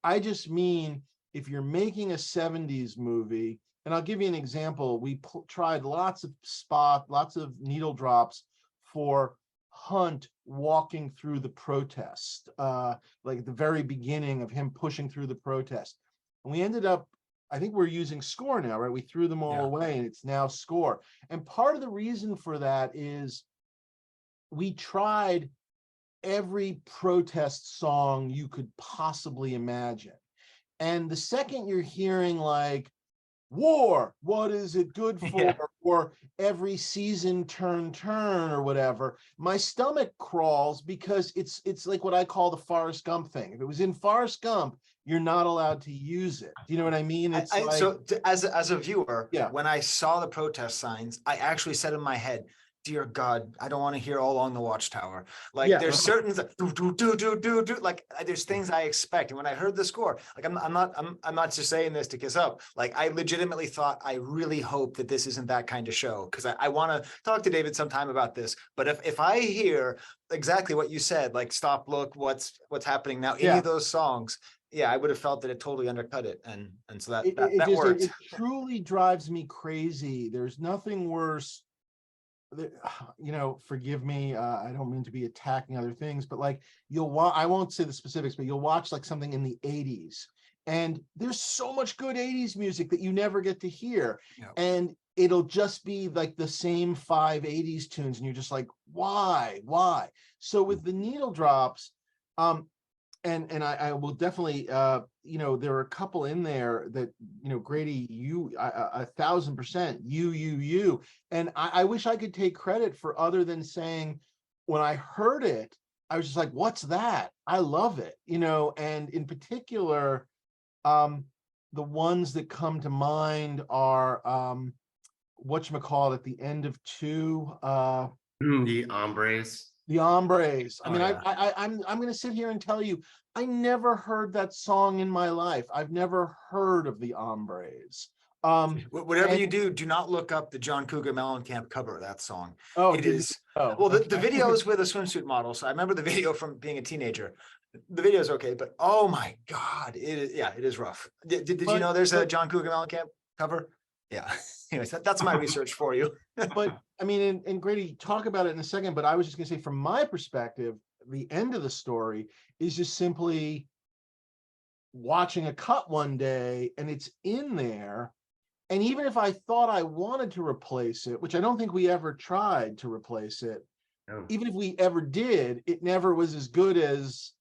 I just mean, if you're making a 70s movie, and I'll give you an example, we tried lots of needle drops for Hunt walking through the protest, like at the very beginning of him pushing through the protest. And we ended up, I think we're using score now, right? We threw them all away, and it's now score. And part of the reason for that is we tried every protest song you could possibly imagine. And the second you're hearing like, war, what is it good for? Or every season turn, or whatever, my stomach crawls, because it's like what I call the Forrest Gump thing. If it was in Forrest Gump, you're not allowed to use it. Do you know what I mean? It's like, so as a viewer, when I saw the protest signs, I actually said in my head, dear God, I don't want to hear All Along the Watchtower. Like there's certain like there's things I expect. And when I heard the score, like I'm not just saying this to kiss up. Like I legitimately thought, I really hope that this isn't that kind of show, because I want to talk to David sometime about this. But if I hear exactly what you said, like Stop, Look, What's Happening Now, any of those songs, I would have felt that it totally undercut it. And so that worked. It truly drives me crazy. There's nothing worse. You know, forgive me, I don't mean to be attacking other things, but like I won't say the specifics, but you'll watch like something in the 80s, and there's so much good 80s music that you never get to hear. And it'll just be like the same 5 80s tunes, and you're just like, why? So with the needle drops, and I will definitely, you know, there are a couple in there that, you know, Grady, 1,000%, you, and I wish I could take credit for, other than saying, when I heard it, I was just like, what's that? I love it, you know. And in particular, the ones that come to mind are, whatchamacallit, at the end of 2, the Hombres. The Hombres. I mean, I'm going to sit here and tell you, I never heard that song in my life. I've never heard of the Hombres. Whatever you do not look up the John Cougar Mellencamp cover of that song. Oh, it is. Well, the video is with a swimsuit model, so I remember the video from being a teenager. The video is okay, but oh my God, it is. Yeah, it is rough. Did you know there's a John Cougar Mellencamp cover? Yeah. Anyways, that's my research for you. But I mean, and Grady, talk about it in a second, but I was just gonna say, from my perspective, the end of the story is just simply watching a cut one day and it's in there. And even if I thought I wanted to replace it, which I don't think we ever tried to replace it, No. even if we ever did, it never was as good as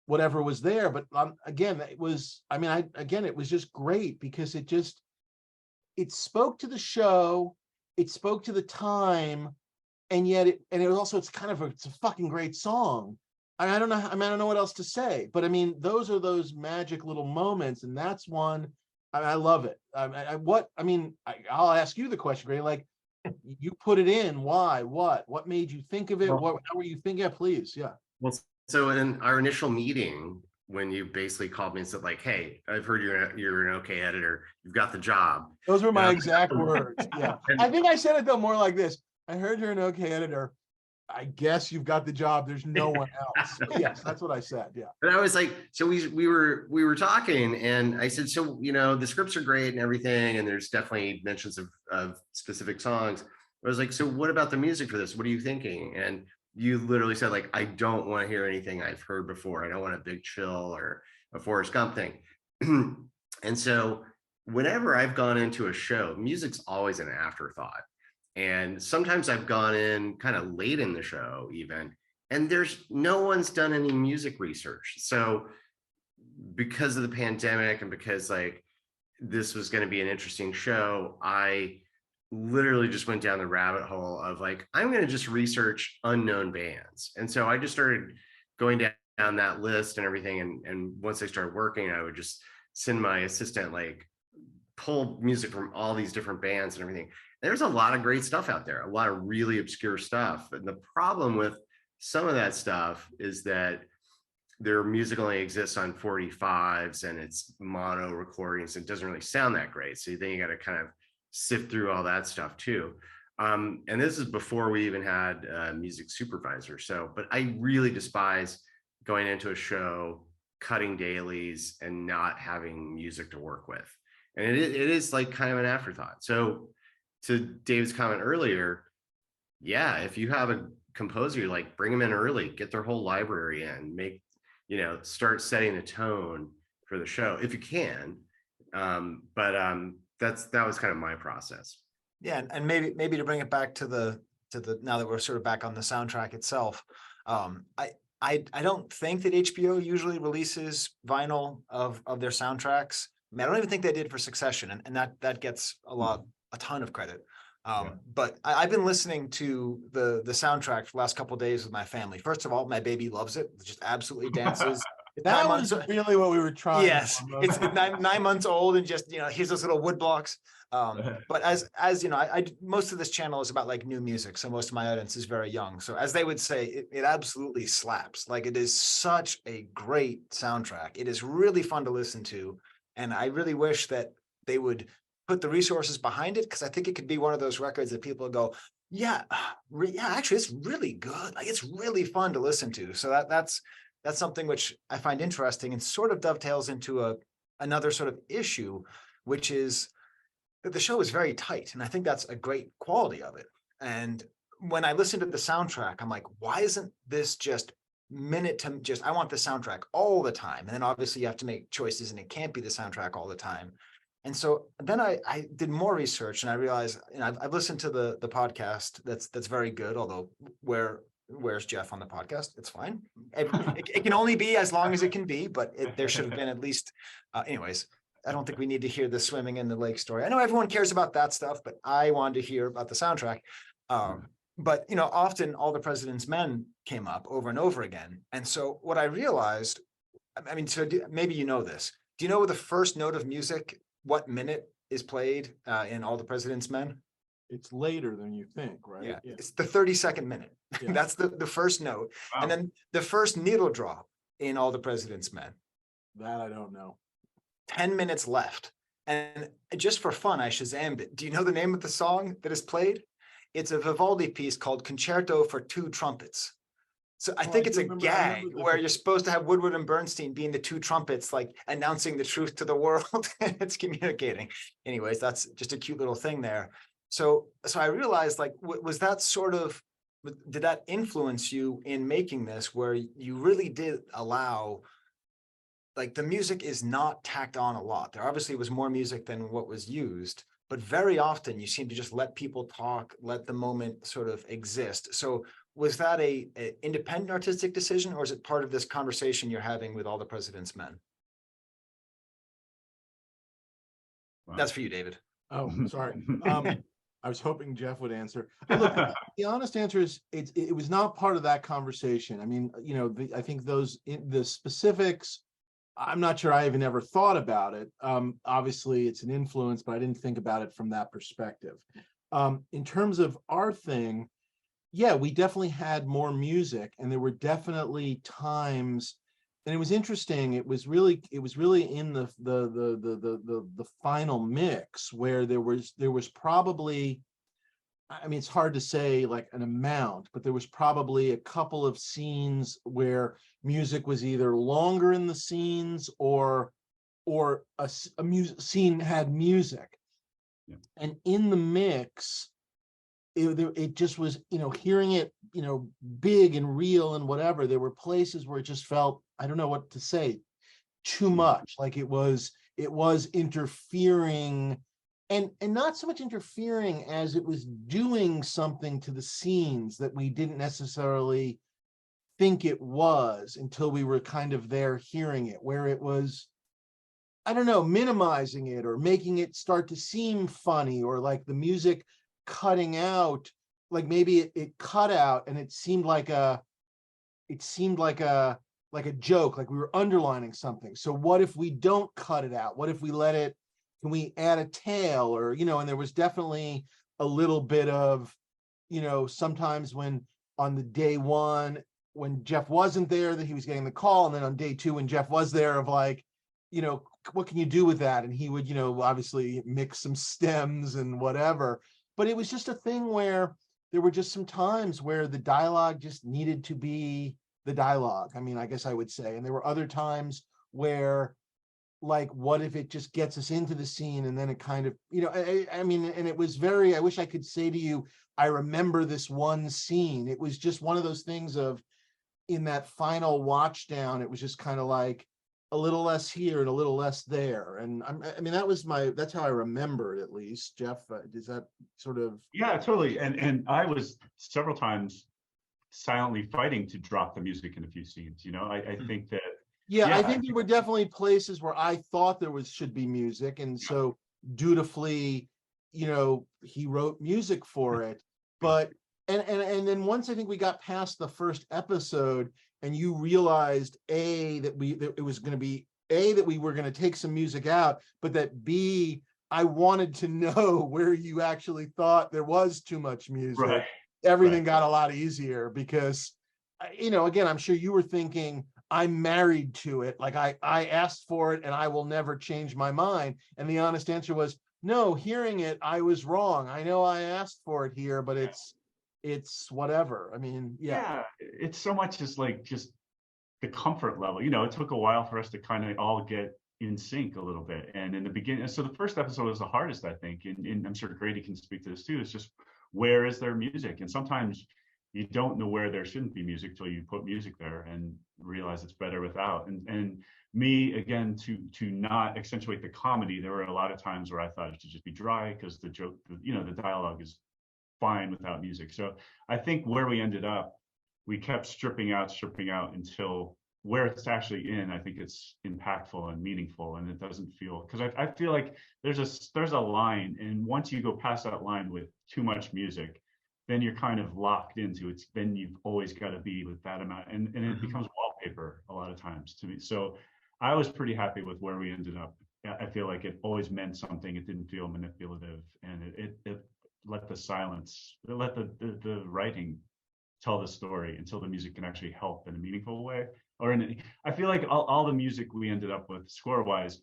whatever was there. But again, it was, I mean, again, it was just great because it spoke to the show, it spoke to the time, and yet it was also, it's a fucking great song. I don't know, I mean, I don't know what else to say, but I mean, those are those magic little moments, and that's one. I love it. I'll ask you the question, Grady. Like, you put it in. Why? What made you think of it? Well- How were you thinking? Yeah, please. Yeah. Well, so in our initial meeting, when you basically called me and said like, "Hey, I've heard you're an okay editor. You've got the job." Those were my Yeah. exact words. Yeah. And- I think I said it though more like this. I heard you're an okay editor. I guess you've got the job. There's no one else. But yes, that's what I said. Yeah. And I was like, so we were talking, and I said, so the scripts are great and everything, and there's definitely mentions of specific songs. I was like, so what about the music for this? What are you thinking? And you literally said like, I don't want to hear anything I've heard before. I don't want a Big Chill or a Forrest Gump thing. And so whenever I've gone into a show, music's always an afterthought. And sometimes I've gone in kind of late in the show even, and no one's done any music research. So because of the pandemic and because like this was going to be an interesting show, I literally just went down the rabbit hole of like, I'm going to just research unknown bands. And so I just started going down that list and everything. And once I started working, I would just send my assistant, like, pull music from all these different bands and everything. There's a lot of great stuff out there, a lot of really obscure stuff. And the problem with some of that stuff is that their music only exists on 45s and it's mono recordings. It doesn't really sound that great. So then you got to kind of sift through all that stuff too. And this is before we even had a music supervisor. So, but I really despise going into a show, cutting dailies and not having music to work with. And it is like kind of an afterthought. So to David's comment earlier, yeah, if you have a composer, like bring them in early, get their whole library in, start setting the tone for the show if you can. That was kind of my process. Yeah, and maybe to bring it back to the now that we're sort of back on the soundtrack itself, I don't think that HBO usually releases vinyl of their soundtracks. I mean, I don't even think they did for Succession, and that gets a ton of credit. But I've been listening to the soundtrack for the last couple of days with my family. First of all, my baby loves it; just absolutely dances. That was really what we were trying. Yes, it's 9 months old, and just here's those little wood blocks. But as you know, I most of this channel is about like new music, so most of my audience is very young. So as they would say, it absolutely slaps. Like, it is such a great soundtrack. It is really fun to listen to, and I really wish that they would put the resources behind it, because I think it could be one of those records that people go, yeah, actually, it's really good. Like, it's really fun to listen to. So that's something which I find interesting, and sort of dovetails into another sort of issue, which is that the show is very tight. And I think that's a great quality of it. And when I listen to the soundtrack, I'm like, why isn't this just I want the soundtrack all the time? And then obviously you have to make choices, and it can't be the soundtrack all the time. And so then I did more research, and I realized, I've listened to the podcast that's very good, although where's Jeff on the podcast? It's fine. It can only be as long as it can be, but there should have been at least, anyways, I don't think we need to hear the swimming in the lake story. I know everyone cares about that stuff, but I wanted to hear about the soundtrack. But often All the President's Men came up over and over again. And so what I realized, I mean, maybe you know this. Do you know the first note of music, what minute is played in All the President's Men? It's later than you think, right? Yeah. It's the 32nd minute. Yeah. That's the first note. Wow. And then the first needle drop in All the President's Men. That I don't know. 10 minutes left. And just for fun, I Shazammed it. Do you know the name of the song that is played? It's a Vivaldi piece called Concerto for Two Trumpets. So I think it's a gag where you're supposed to have Woodward and Bernstein being the two trumpets, like announcing the truth to the world. It's communicating. Anyways, that's just a cute little thing there. So I realized, like, was that sort of did that influence you in making this, where you really did allow, like, the music is not tacked on a lot. There obviously was more music than what was used, but very often you seem to just let people talk, let the moment sort of exist. So was that a independent artistic decision, or is it part of this conversation you're having with All the President's Men? Wow. That's for you, David. Oh, sorry. I was hoping Jeff would answer. Look, the honest answer is it was not part of that conversation. I mean, you know, I think the specifics, I'm not sure I even ever thought about it. Obviously, it's an influence, but I didn't think about it from that perspective. In terms of our thing, yeah, we definitely had more music, and there were definitely times, and it was interesting. It was really in the final mix where there was probably, I mean, it's hard to say like an amount, but there was probably a couple of scenes where music was either longer in the scenes or a music scene had music. Yeah. And in the mix, it just was, you know, hearing it, you know, big and real and whatever. There were places where it just felt, I don't know what to say, too much. Like it was interfering, and not so much interfering as it was doing something to the scenes that we didn't necessarily think it was until we were kind of there hearing it, where it was, I don't know, minimizing it or making it start to seem funny, or like the music cutting out, like maybe it cut out and it seemed like a joke, like we were underlining something. So what if we don't cut it out? What if we let it, can we add a tail, or, you know, and there was definitely a little bit of, you know, sometimes when on the day one, when Jeff wasn't there, that he was getting the call, and then on day two when Jeff was there, of like, you know, what can you do with that? And he would, you know, obviously mix some stems and whatever. But it was just a thing where there were just some times where the dialogue just needed to be the dialogue. I mean, I guess I would say, and there were other times where, like, what if it just gets us into the scene and then it kind of, you know, I mean, and it was very, I wish I could say to you, I remember this one scene. It was just one of those things of, in that final watch down, it was just kind of like a little less here and a little less there. And I mean, that's how I remember it, at least. Jeff, is that sort of? Yeah, totally. And I was several times silently fighting to drop the music in a few scenes. You know, I think that. Yeah, I think there were definitely places where I thought should be music, and so dutifully, you know, he wrote music for it. But and then once I think we got past the first episode, and you realized that it was going to be that we were going to take some music out, but that B, I wanted to know where you actually thought there was too much music. Right. Everything got a lot easier because, you know, again, I'm sure you were thinking, I'm married to it. Like I asked for it and I will never change my mind. And the honest answer was, no, hearing it, I was wrong. I know I asked for it here, but it's whatever. I mean, yeah. It's so much as like just the comfort level. You know, it took a while for us to kind of all get in sync a little bit. And in the beginning, so the first episode was the hardest, I think. And I'm sure Grady can speak to this too. It's just, where is there music? And sometimes you don't know where there shouldn't be music till you put music there and realize it's better without. And me, again, to not accentuate the comedy, there were a lot of times where I thought it should just be dry because the joke, you know, the dialogue is fine without music. So I think where we ended up, we kept stripping out until where it's actually in, I think it's impactful and meaningful, and it doesn't feel, because I feel like there's a line, and once you go past that line with too much music, then you're kind of locked into it. Then you've always got to be with that amount, and it becomes wallpaper a lot of times to me. So I was pretty happy with where we ended up. I feel like it always meant something. It didn't feel manipulative, and it let the silence, it let the writing tell the story until the music can actually help in a meaningful way. I feel like all the music we ended up with score-wise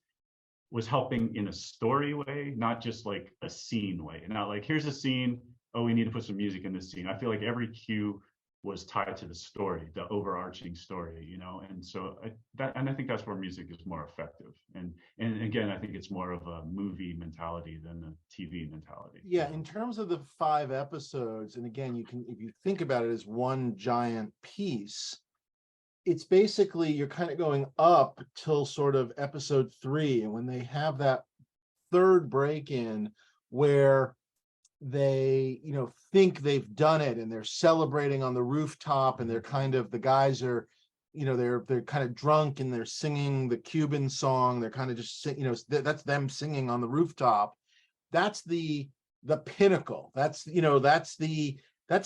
was helping in a story way, not just like a scene way. Not like, here's a scene, oh, we need to put some music in this scene. I feel like every cue was tied to the story, the overarching story, you know. And so I think that's where music is more effective. And again, I think it's more of a movie mentality than a TV mentality. Yeah, in terms of the 5 episodes, and again, you can, if you think about it as one giant piece, it's basically you're kind of going up till sort of episode 3, and when they have that third break in where they, you know, think they've done it and they're celebrating on the rooftop, and they're kind of, the guys are, you know, they're kind of drunk and they're singing the Cuban song. They're kind of just, you know, that's them singing on the rooftop. That's the pinnacle. That's, you know, that's the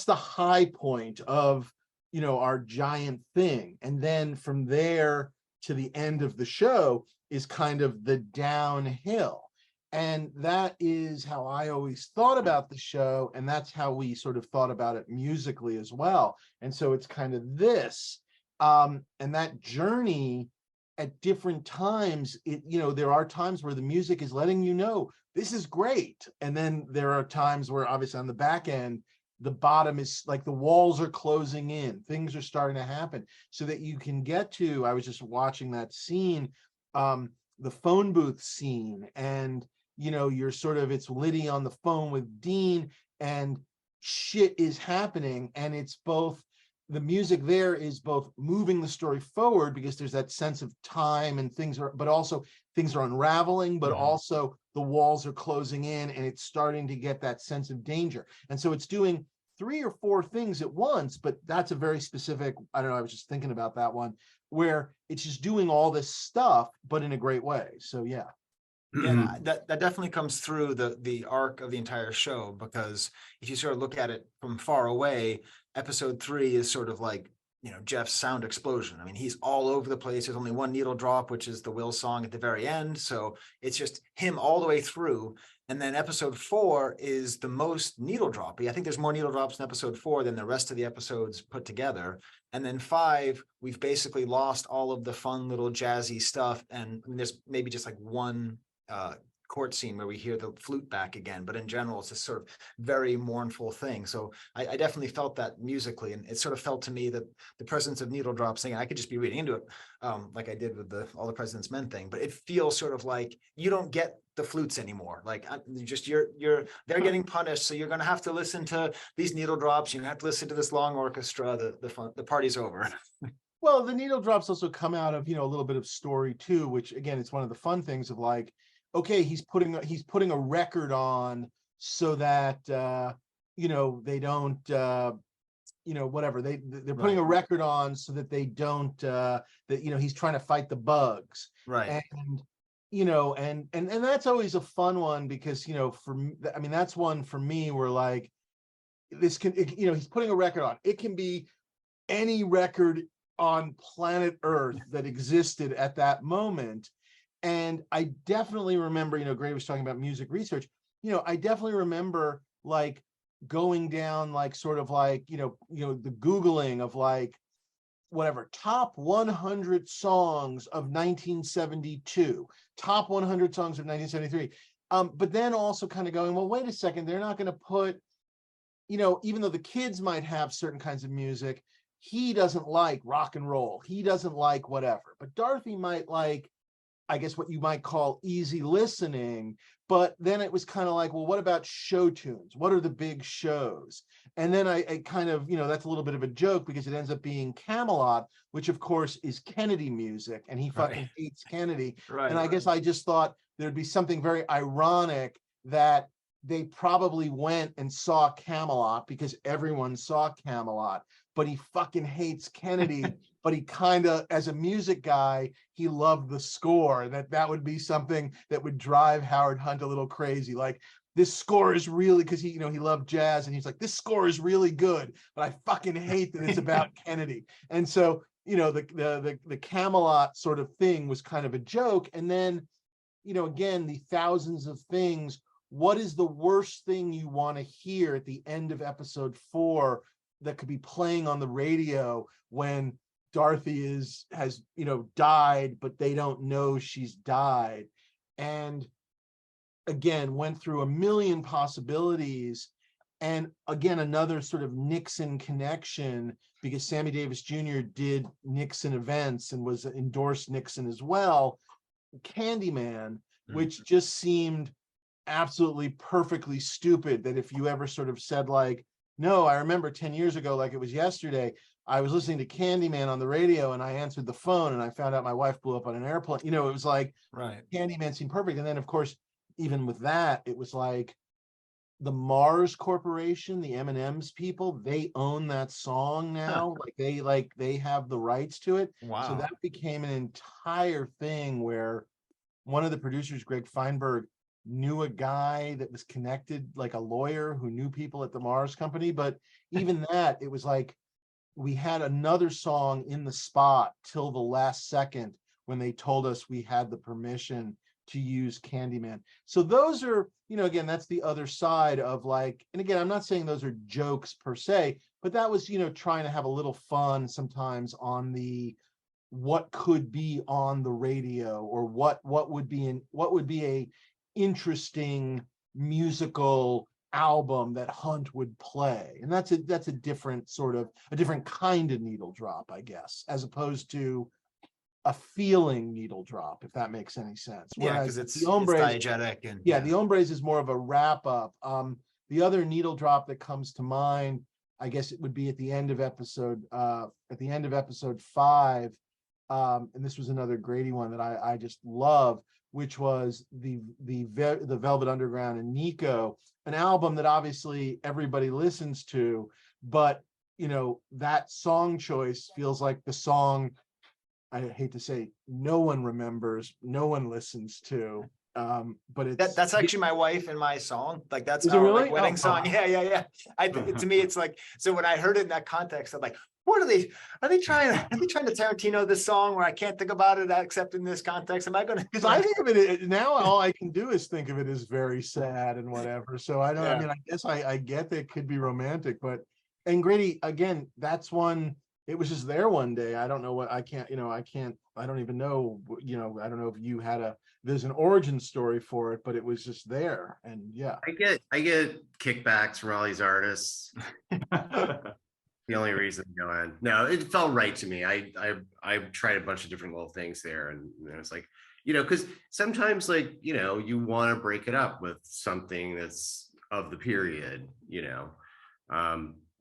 high point of, you know, our giant thing. And then from there to the end of the show is kind of the downhill. And that is how I always thought about the show. And that's how we sort of thought about it musically as well. And so it's kind of this, and that journey at different times, it, you know, there are times where the music is letting you know, this is great. And then there are times where obviously on the back end, the bottom is like the walls are closing in, things are starting to happen, so that you can get to, I was just watching that scene, the phone booth scene, and you know, you're sort of, it's Liddy on the phone with Dean, and shit is happening. And it's both, the music there is both moving the story forward because there's that sense of time and things are, but also things are unraveling, but also the walls are closing in and it's starting to get that sense of danger. And so it's doing 3 or 4 things at once, but that's a very specific, I don't know, I was just thinking about that one, where it's just doing all this stuff, but in a great way. So yeah. Yeah, that definitely comes through the arc of the entire show, because if you sort of look at it from far away, episode 3 is sort of like, you know, Jeff's sound explosion. I mean, he's all over the place. There's only one needle drop, which is the Will song at the very end. So it's just him all the way through. And then episode 4 is the most needle droppy. I think there's more needle drops in episode 4 than the rest of the episodes put together. And then 5, we've basically lost all of the fun little jazzy stuff. And I mean, there's maybe just like one court scene where we hear the flute back again, but in general it's this sort of very mournful thing. So I definitely felt that musically, and it sort of felt to me that the presence of needle drop singing, I could just be reading into it like I did with the All the President's Men thing, but it feels sort of like you don't get the flutes anymore. Like they're getting punished, so you're going to have to listen to these needle drops. You have to listen to this long orchestra. The party's over. Well, the needle drops also come out of, you know, a little bit of story too, which again, it's one of the fun things of like, okay, he's putting a record on so that you know, they don't you know, whatever, they're putting a record on so that they don't that, you know, he's trying to fight the bugs, Right. and you know, and that's always a fun one, because you know, I mean, that's one for me where like this can, you know, he's putting a record on, it can be any record on planet Earth that existed at that moment. And I definitely remember, you know, Grady was talking about music research, you know, I definitely remember like going down like sort of like, you know, the Googling of like whatever, top 100 songs of 1972, top 100 songs of 1973. But then also kind of going, well, wait a second, they're not going to put, you know, even though the kids might have certain kinds of music, he doesn't like rock and roll, he doesn't like whatever, but Dorothy might like, I guess what you might call easy listening. But then it was kind of like, well, what about show tunes? What are the big shows? And then I kind of, you know, that's a little bit of a joke because it ends up being Camelot, which of course is Kennedy music, and he fucking hates Kennedy. Right. And I guess I just thought there'd be something very ironic that they probably went and saw Camelot because everyone saw Camelot, but he fucking hates Kennedy. But he kind of, as a music guy, he loved the score. That would be something that would drive Howard Hunt a little crazy. Like, this score is really, because he, you know, he loved jazz, and he's like, this score is really good, but I fucking hate that it's about Kennedy. And so, you know, the Camelot sort of thing was kind of a joke. And then, you know, again, the thousands of things. What is the worst thing you want to hear at the end of episode 4 that could be playing on the radio when Dorothy has, you know, died, but they don't know she's died? And again, went through a million possibilities. And again, another sort of Nixon connection, because Sammy Davis Jr. did Nixon events and was endorsed Nixon as well. Candyman, which just seemed absolutely perfectly stupid, that if you ever sort of said like, no, I remember 10 years ago, like it was yesterday, I was listening to Candyman on the radio and I answered the phone and I found out my wife blew up on an airplane. You know, it was like, Right. Candyman seemed perfect. And then of course, even with that, it was like the Mars Corporation, the M&M's people, they own that song now. Like they have the rights to it. So Wow. that became an entire thing where one of the producers, Greg Feinberg, knew a guy that was connected, like a lawyer who knew people at the Mars company. But even that, it was like, we had another song in the spot till the last second when they told us we had the permission to use Candyman. So those are, you know, again, that's the other side of like, and again, I'm not saying those are jokes per se, but that was, you know, trying to have a little fun sometimes on the, what could be on the radio, or what would be a interesting musical album that Hunt would play. And that's a different sort of, a different kind of needle drop, I guess, as opposed to a feeling needle drop, if that makes any sense. Yeah, because Whereas it's the Hombres, diegetic and the Hombres is more of a wrap up. The other needle drop that comes to mind, I guess it would be at the end of episode 5. And this was another Grady one that I just love, which was the Velvet Underground and Nico, an album that obviously everybody listens to, but you know, that song choice feels like the song, I hate to say, no one remembers, no one listens to. But it's that's actually my wife and my song. Like that's Is it our really? like wedding Oh, song. wow. Yeah. To me, it's like, so when I heard it in that context, I'm like, what are they trying to Tarantino this song where I can't think about it except in this context? Am I gonna, because I think of it now, all I can do is think of it as very sad and whatever. So I don't, I Yeah. mean, I guess I get that it could be romantic, but, and Grady, again, that's one, it was just there one day. I don't know what, I don't even know, you know, I don't know if you had there's an origin story for it, but it was just there. And yeah. I get kickbacks from all these artists. The only reason to go in. No, it felt right to me. I tried a bunch of different little things there, and it's like, you know, because sometimes, like, you know, you want to break it up with something that's of the period, you know.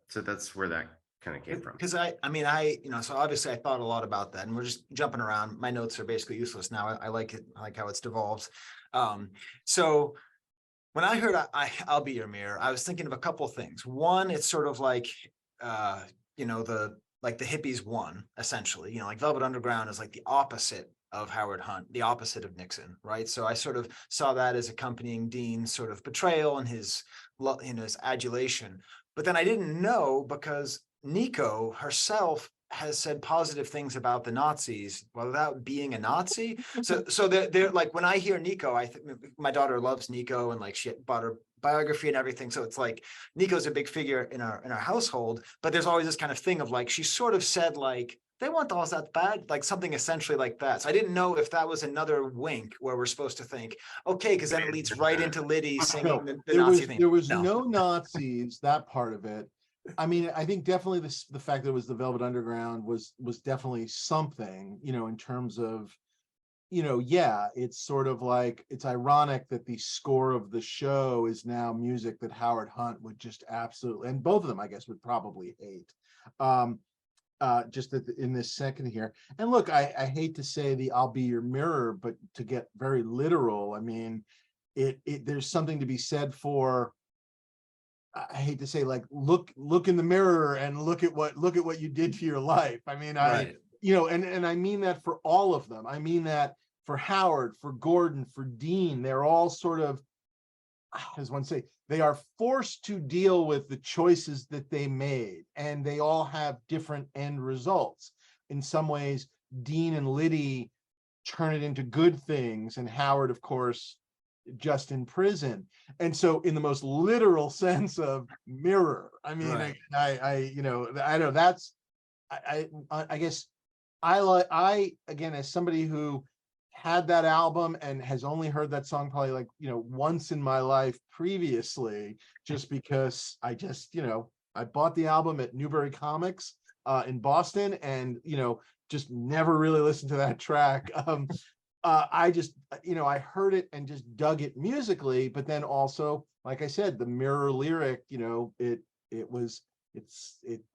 So that's where that kind of came from. because I mean, you know, so obviously I thought a lot about that, and we're just jumping around. My notes are basically useless now. I like it. I like how it's devolved. So when I heard I'll Be Your Mirror, I was thinking of a couple of things. One, it's sort of like, you know, the hippies won, essentially. You know, like Velvet Underground is like the opposite of Howard Hunt, the opposite of Nixon, right? So I sort of saw that as accompanying Dean's sort of betrayal and his adulation. But then I didn't know, because Nico herself has said positive things about the Nazis without being a Nazi. So they're like, when I hear Nico, I think my daughter loves Nico, and like she bought her biography and everything. So it's like Nico's a big figure in our household, but there's always this kind of thing of like, she sort of said like, they weren't all that bad, like something essentially like that. So I didn't know if that was another wink where we're supposed to think, okay, because then it leads right into Liddy singing the Nazi thing. There was no Nazis, that part of it. I mean, I think definitely the fact that it was the Velvet Underground was definitely something, you know, in terms of, you know, yeah, it's sort of like, it's ironic that the score of the show is now music that Howard Hunt would just absolutely, and both of them, I guess, would probably hate. Just in this second here. And look, I hate to say the I'll Be Your Mirror, but to get very literal, I mean, there's something to be said for, I hate to say, like, look in the mirror and look at what you did to your life. I mean, Right. you know, and I mean that for all of them. I mean that for Howard, for Gordon, for Dean, they're all sort of, as one say, they are forced to deal with the choices that they made, and they all have different end results. In some ways, Dean and Liddy turn it into good things, and Howard, of course, just in prison. And so in the most literal sense of mirror, I mean, Right. I you know, I know that's, I guess I again, as somebody who had that album and has only heard that song probably like, once in my life previously, just because I just, I bought the album at Newbury Comics in Boston, and, just never really listened to that track. I just, I heard it and just dug it musically, but then also, like I said, the mirror lyric, it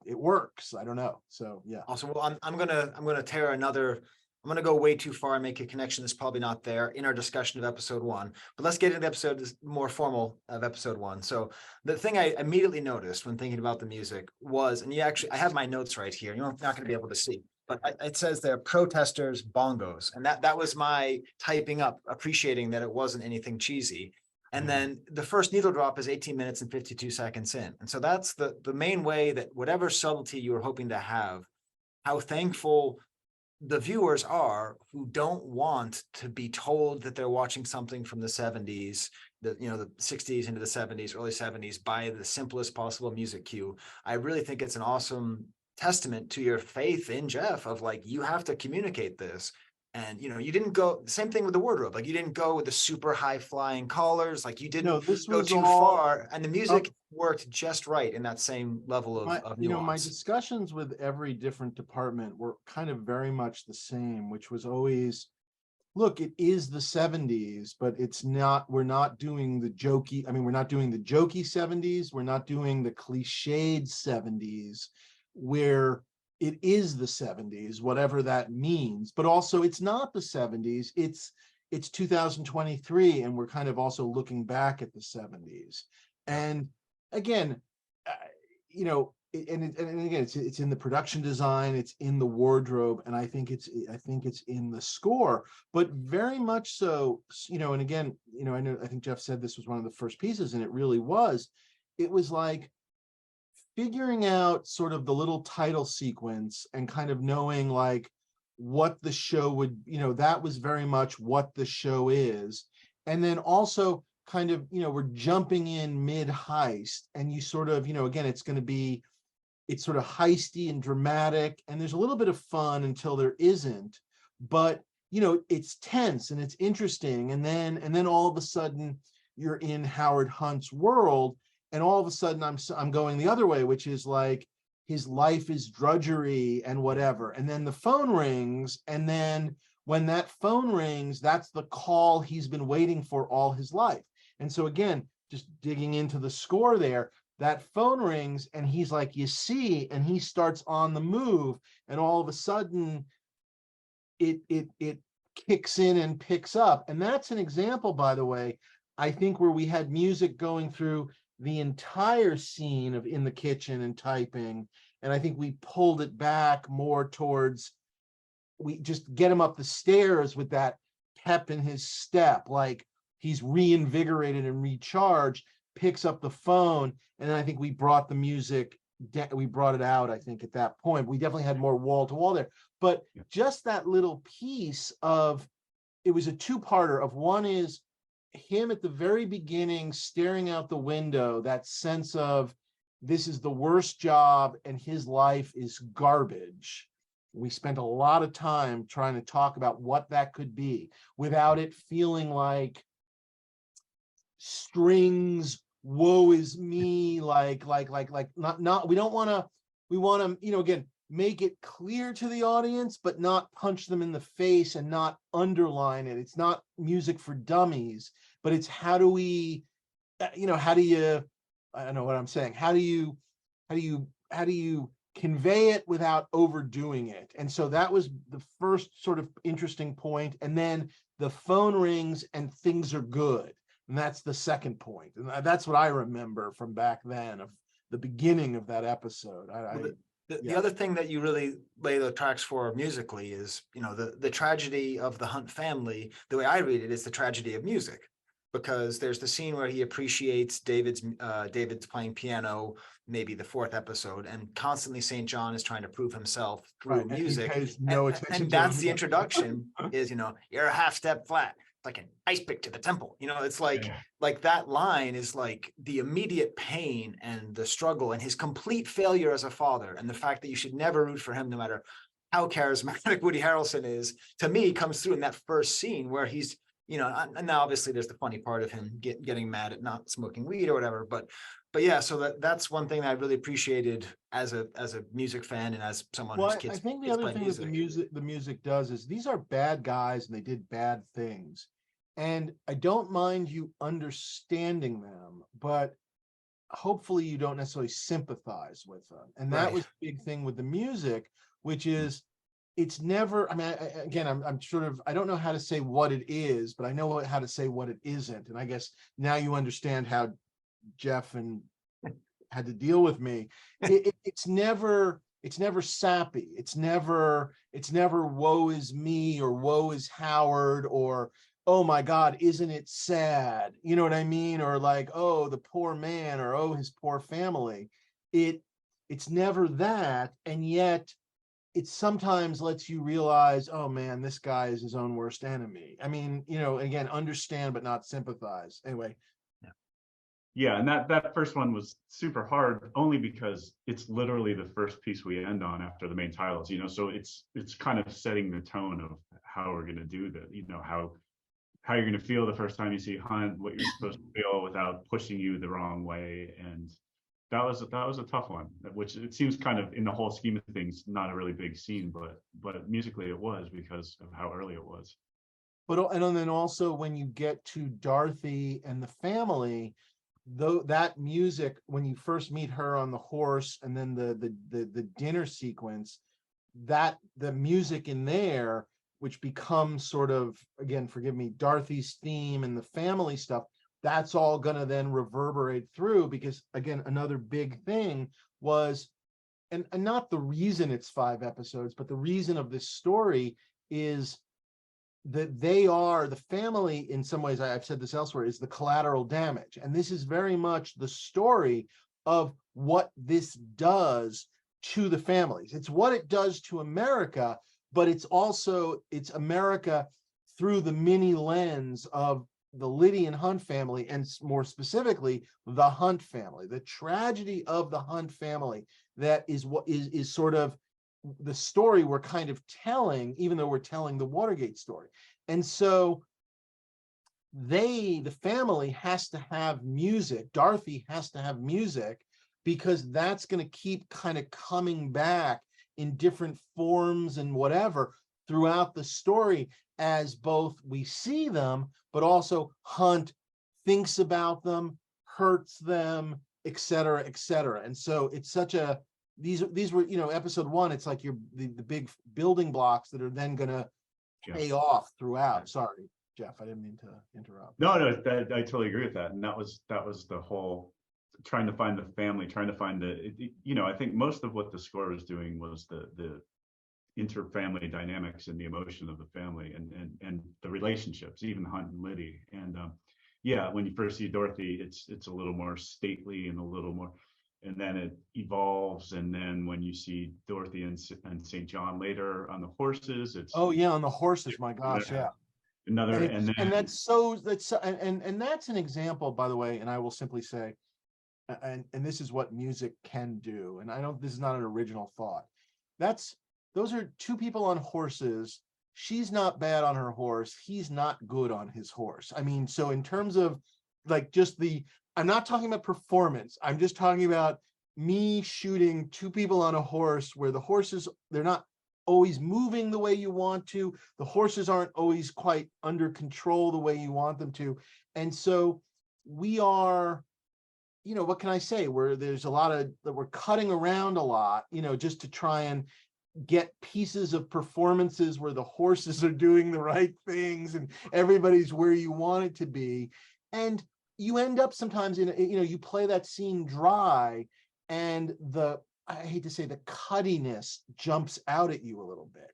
works. I don't know. So yeah. Also, well, I'm gonna tear another. I'm gonna go way too far and make a connection that's probably not there in our discussion of episode 1. But let's get into the episode more formal of episode 1. So the thing I immediately noticed when thinking about the music was, and I have my notes right here. You're not going to be able to see, but it says there protesters bongos, and that was my typing up, appreciating that it wasn't anything cheesy. And then the first needle drop is 18 minutes and 52 seconds in. And so that's the main way that whatever subtlety you were hoping to have, how thankful the viewers are who don't want to be told that they're watching something from the 70s, the 60s into the 70s, early 70s by the simplest possible music cue. I really think it's an awesome testament to your faith in Jeff of like, you have to communicate this. And, you didn't go, same thing with the wardrobe. Like you didn't go with the super high flying collars. Like you didn't go too far, and the music worked just right in that same level of nuance. My discussions with every different department were kind of very much the same, which was always, look, it is the 70s, but it's not, we're not doing the jokey. I mean, we're not doing the jokey 70s. We're not doing the cliched 70s where it is the 70s, whatever that means, but also it's not the 70s. It's 2023, and we're kind of also looking back at the 70s. And again, and again, it's in the production design, it's in the wardrobe, and I think it's in the score, but very much so. And again, I think Jeff said this was one of the first pieces, and it really was. It was like figuring out sort of the little title sequence and kind of knowing like what the show would, that was very much what the show is. And then also kind of, we're jumping in mid heist, and you sort of, again, it's sort of heisty and dramatic, and there's a little bit of fun until there isn't, but it's tense and it's interesting. And then all of a sudden you're in Howard Hunt's world, and all of a sudden I'm going the other way, which is like his life is drudgery and whatever. And then the phone rings, and then when that phone rings, that's the call he's been waiting for all his life. And so again, just digging into the score there, that phone rings and he's like, you see, and he starts on the move, and all of a sudden it kicks in and picks up. And that's an example, by the way, I think, where we had music going through the entire scene of in the kitchen and typing. And I think we pulled it back more towards, we just get him up the stairs with that pep in his step, like he's reinvigorated and recharged, picks up the phone. And then I think we brought the music, we brought it out, I think, at that point. We definitely had more wall to wall there. But just that little piece of, it was a two-parter of, one is him at the very beginning staring out the window, that sense of this is the worst job and his life is garbage. We spent a lot of time trying to talk about what that could be without it feeling like strings, woe is me, like not we don't want to, we want to, again, make it clear to the audience, but not punch them in the face and not underline it. It's not music for dummies, but it's how do we, how do you, I don't know what I'm saying. How do you convey it without overdoing it? And so that was the first sort of interesting point. And then the phone rings and things are good. And that's the second point. And that's what I remember from back then, of the beginning of that episode. The other thing that you really lay the tracks for musically is, the tragedy of the Hunt family. The way I read it is the tragedy of music, because there's the scene where he appreciates David's playing piano, maybe the 4th episode, and constantly St. John is trying to prove himself through music. And that's the introduction is, you're a half step flat, like an ice pick to the temple. It's like that line is like the immediate pain and the struggle and his complete failure as a father, and the fact that you should never root for him, no matter how charismatic Woody Harrelson is, to me, comes through in that first scene where he's, and now obviously there's the funny part of him getting mad at not smoking weed or whatever, but yeah, so that's one thing that I really appreciated as a music fan and as someone whose I kids think the kids other play thing music. that the music does is these are bad guys and they did bad things. And I don't mind you understanding them, but hopefully you don't necessarily sympathize with them. And that Right. was the big thing with the music, which is it's never, I mean, again, I'm sort of, I don't know how to say what it is, but I know how to say what it isn't. And I guess now you understand how Jeff and had to deal with me. It's never sappy. It's never woe is me or woe is Howard or oh my God, isn't it sad? You know what I mean? Or like, oh, the poor man or oh, his poor family. It's never that. And yet it sometimes lets you realize, oh man, this guy is his own worst enemy. I mean, again, understand but not sympathize. Anyway. Yeah, and that first one was super hard only because it's literally the first piece we end on after the main titles, so it's kind of setting the tone of how we're going to do that, how you're going to feel the first time you see Hunt, what you're supposed to feel without pushing you the wrong way. And that was a tough one, which it seems kind of in the whole scheme of things not a really big scene, but musically it was because of how early it was. But and then also when you get to Dorothy and the family, though, that music, when you first meet her on the horse and then the dinner sequence, that the music in there, which becomes sort of, again, forgive me, Dorothy's theme and the family stuff, that's all going to then reverberate through, because again, another big thing was, and not the reason it's 5 episodes, but the reason of this story is that the family, in some ways, I've said this elsewhere, is the collateral damage. And this is very much the story of what this does to the families. It's what it does to America, but it's America through the mini lens of the Liddy and Hunt family, and more specifically, the Hunt family, the tragedy of the Hunt family. That is what is sort of the story we're kind of telling, even though we're telling the Watergate story. And so the family has to have music. Dorothy has to have music because that's going to keep kind of coming back in different forms and whatever throughout the story, as both we see them, but also Hunt thinks about them, hurts them, et cetera, et cetera. And so it's such a, these were, episode 1, it's like the big building blocks that are then going to pay off throughout. Sorry, Jeff, I didn't mean to interrupt. No, I totally agree with that. And that was the whole trying to find the family, trying to find I think most of what the score was doing was the inter-family dynamics and the emotion of the family and the relationships, even Hunt and Liddy. And when you first see Dorothy, it's a little more stately and a little more, and then it evolves. And then when you see Dorothy and St. John later on the horses, it's on the horses, my gosh, yeah. And that's an example, by the way, and I will simply say, and this is what music can do. And this is not an original thought. Those are 2 people on horses. She's not bad on her horse. He's not good on his horse. I mean, so in terms of like I'm not talking about performance. I'm just talking about me shooting 2 people on a horse where the horses, they're not always moving the way you want to. The horses aren't always quite under control the way you want them to. And so we are, what can I say? There's a lot of that we're cutting around a lot, just to try and get pieces of performances where the horses are doing the right things and everybody's where you want it to be. And you end up sometimes you play that scene dry, and I hate to say, the cuttiness jumps out at you a little bit,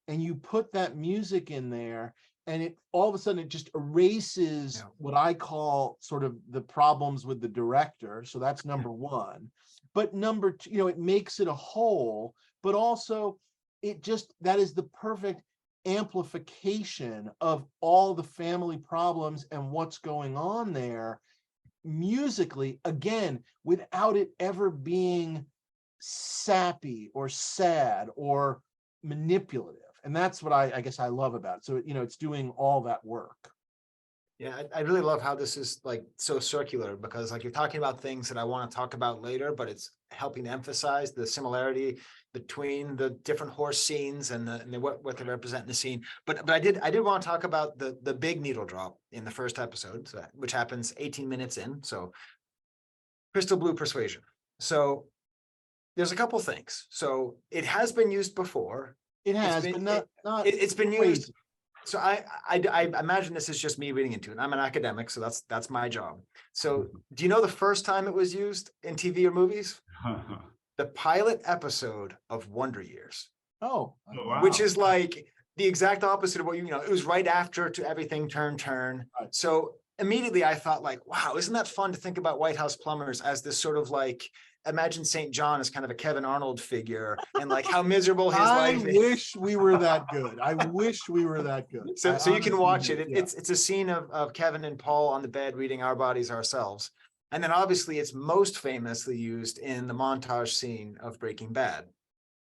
and you put that music in there, and it all of a sudden it just erases what I call sort of the problems with the director. So that's number 1. But number 2, it makes it a whole, but also that is the perfect amplification of all the family problems and what's going on there musically, again, without it ever being sappy or sad or manipulative. And that's what I guess I love about it. So, it's doing all that work. Yeah, I really love how this is like so circular, because like you're talking about things that I want to talk about later, but it's helping to emphasize the similarity between the different horse scenes and what they represent in the scene. But I did want to talk about the big needle drop in the first episode, which happens 18 minutes in. So Crystal Blue Persuasion. So there's a couple things. So it has been used before. It has, but not It's been crazy. used. So I imagine this is just me reading into it. I'm an academic, so that's my job. So do you know the first time it was used in TV or movies? The pilot episode of Wonder Years. Oh, wow. Which is like the exact opposite of what it was right after To Everything Turn. Right. So immediately I thought like, wow, isn't that fun to think about White House Plumbers as this sort of like, imagine St. John as kind of a Kevin Arnold figure, and like how miserable his life is. I wish we were that good. I wish we were that good. So you can watch it. Yeah. It's a scene of Kevin and Paul on the bed reading Our Bodies Ourselves. And then obviously it's most famously used in the montage scene of Breaking Bad.